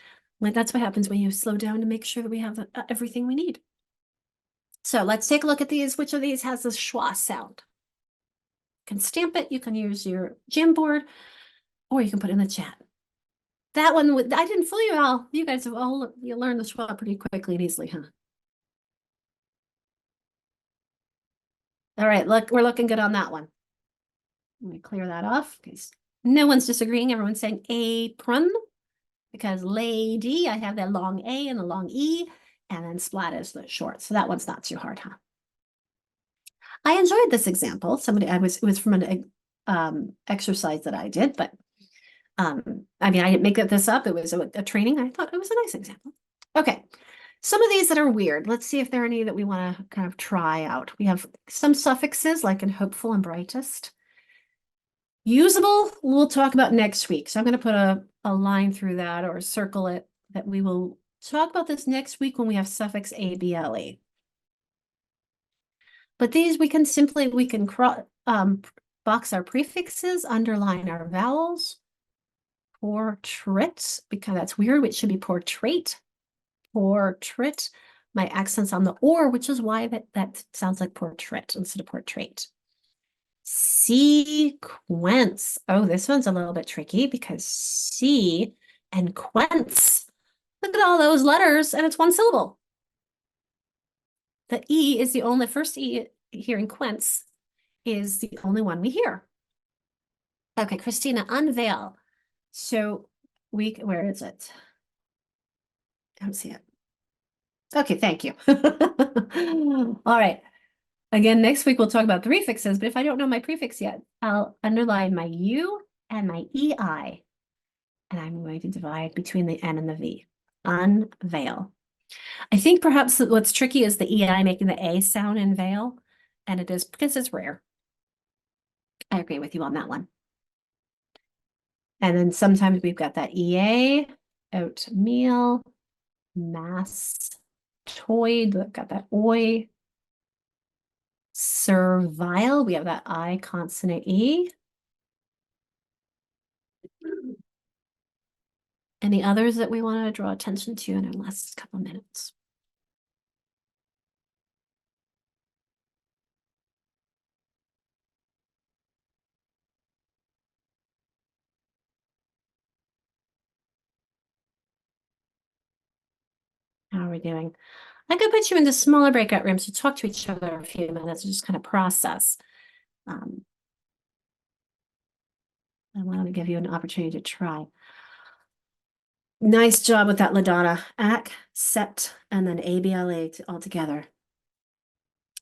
that's what happens when you slow down to make sure that we have everything we need. So let's take a look at these. Which of these has a schwa sound? You can stamp it, you can use your Jamboard, or you can put it in the chat. That one, I didn't fool you all. You guys have you learned the schwa pretty quickly and easily, huh? All right, look, we're looking good on that one. Let me clear that off. Okay, No one's disagreeing. Everyone's saying apron because lady, I have that long A and a long E, and then splat is the short. So that one's not too hard, huh? I enjoyed this example. It was from an exercise that I did, but I mean, I didn't make this up. It was a training. I thought it was a nice example. Okay. Some of these that are weird. Let's see if there are any that we want to kind of try out. We have some suffixes like in hopeful and brightest. Usable, we'll talk about next week. So I'm going to put a line through that or circle it that we will talk about this next week when we have suffix able. But these we can box our prefixes, underline our vowels. Portrait, because that's weird. It should be portrait. Portrait. My accent's on the or, which is why that sounds like portrait instead of portrait. Sequence. Oh, this one's a little bit tricky because C and quence. Look at all those letters, and it's one syllable. The E is the only first E here in quence is the only one we hear. Okay, Christina, unveil. So where is it? I don't see it. Okay, thank you. All right. Again, next week we'll talk about prefixes, but if I don't know my prefix yet, I'll underline my U and my EI. And I'm going to divide between the N and the V. Unveil. I think perhaps what's tricky is the EI making the A sound in veil. And it is because it's rare. I agree with you on that one. And then sometimes we've got that EA, oatmeal, mastoid, we've got that oi. Servile, we have that I consonant E. Any others that we want to draw attention to in our last couple of minutes? How are we doing? I could put you into smaller breakout rooms to talk to each other a few minutes and just kind of process. I wanted to give you an opportunity to try. Nice job with that, LaDonna. Accept, and then ABLA all together.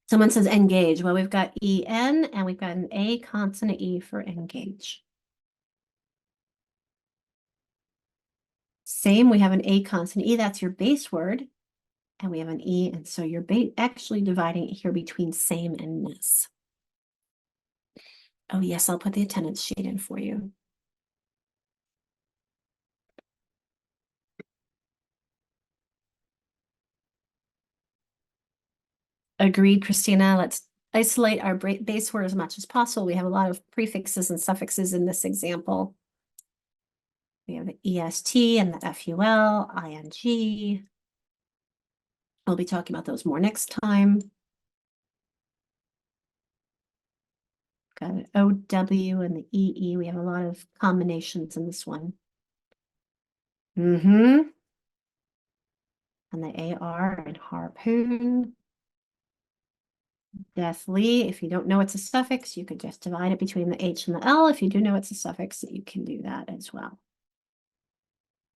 Someone says engage. Well, we've got EN and we've got an A consonant E for engage. Same, we have an A consonant E, that's your base word. And we have an E, and so you're actually dividing it here between same and ness. Oh yes, I'll put the attendance sheet in for you. Agreed, Christina. Let's isolate our base word as much as possible. We have a lot of prefixes and suffixes in this example. We have the EST and the FUL, ING. I'll be talking about those more next time. Got an OW and the EE. We have a lot of combinations in this one. And the AR and harpoon. Deathly, if you don't know it's a suffix, you could just divide it between the H and the L. If you do know it's a suffix, you can do that as well.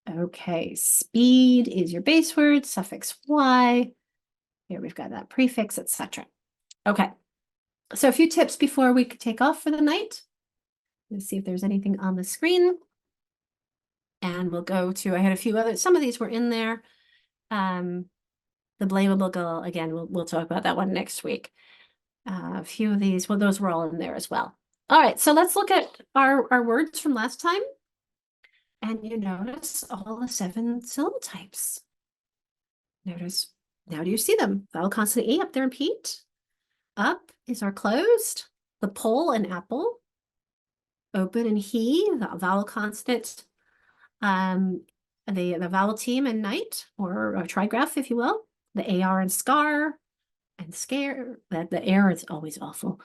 Okay, speed is your base word, suffix Y. Here we've got that prefix, etc. Okay, so a few tips before we could take off for the night. Let's see if there's anything on the screen. And we'll go to, I had a few others, some of these were in there. The blamable girl, again, we'll talk about that one next week. A few of these, well, those were all in there as well. All right, so let's look at our words from last time. And you notice all the 7 syllable types. Notice, now do you see them? Vowel consonant E up there in Pete. Up is our closed. The pole and apple. Open and he, the vowel consonant. The vowel team and night, or a trigraph, if you will. The AR and scar and scare. The air is always awful.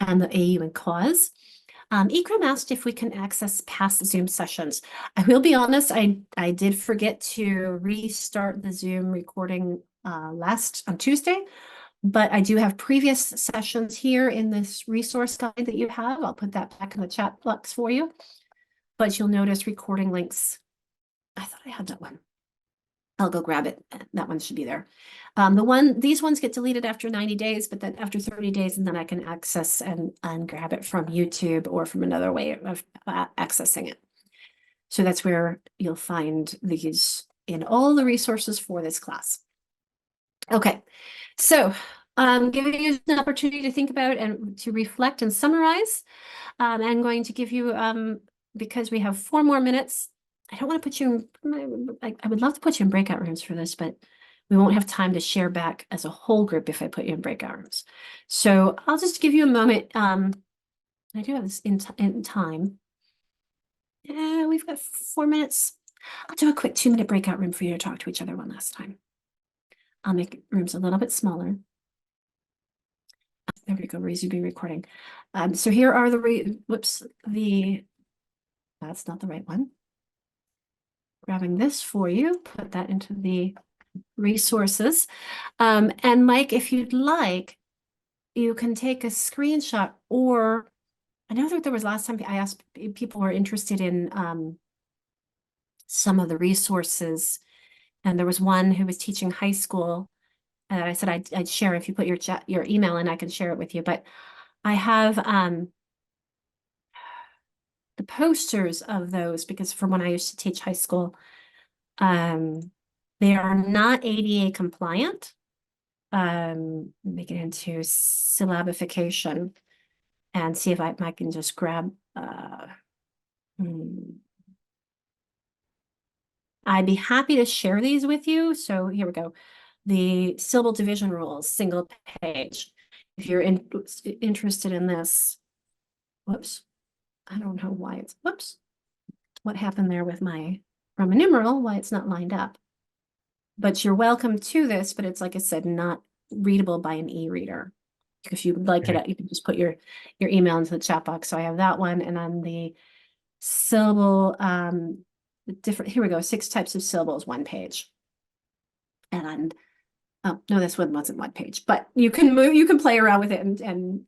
And the AU and cause. Ikram asked if we can access past Zoom sessions. I will be honest, I did forget to restart the Zoom recording on Tuesday, but I do have previous sessions here in this resource guide that you have. I'll put that back in the chat box for you. but you'll notice recording links. I thought I had that one. I'll go grab it. That one should be there. These ones get deleted after 90 days, but then after 30 days, and then I can access and grab it from YouTube or from another way of accessing it. So that's where you'll find these in all the resources for this class. Okay, so giving you an opportunity to think about and to reflect and summarize. I'm going to give you, because we have 4 more minutes, I don't want to put you in, I would love to put you in breakout rooms for this, but we won't have time to share back as a whole group if I put you in breakout rooms. So I'll just give you a moment. I do have this in time. Yeah, we've got 4 minutes. I'll do a quick 2-minute breakout room for you to talk to each other one last time. I'll make rooms a little bit smaller. There we go, resume recording. So here are that's not the right one. Grabbing this for you, put that into the resources. And Mike, if you'd like, you can take a screenshot, or I know that there was last time I asked people were interested in some of the resources, and there was one who was teaching high school, and I said I'd share if you put your email in, I can share it with you. But I have the posters of those, because from when I used to teach high school, they are not ADA compliant. Make it into Syallabification and see if I can just grab. I'd be happy to share these with you. So here we go. The syllable division rules, single page. If you're interested in this, whoops, I don't know why it's, whoops, what happened there with my Roman numeral, why it's not lined up. But you're welcome to this, but it's, like I said, not readable by an e-reader. If you'd like it, you can just put your email into the chat box. So I have that one, and then the syllable, different, here we go, 6 types of syllables, 1 page. And oh no, this one wasn't 1 page, but you can move, you can play around with it and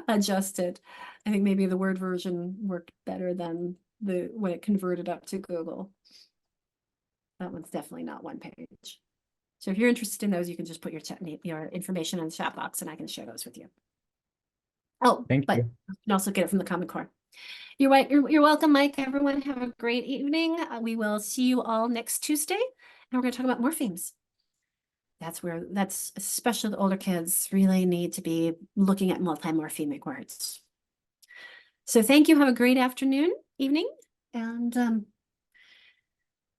adjust it. I think maybe the Word version worked better than when it converted up to Google. That one's definitely not 1 page. So if you're interested in those, you can just put your information in the chat box and I can share those with you. Oh, Thank but you. you can also get it from the Common Core. You're right. You're welcome, Mike. Everyone have a great evening. We will see you all next Tuesday, and we're going to talk about morphemes. That's especially the older kids really need to be looking at multimorphemic words. So thank you. Have a great afternoon, evening, and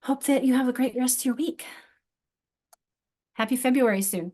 hope that you have a great rest of your week. Happy February soon.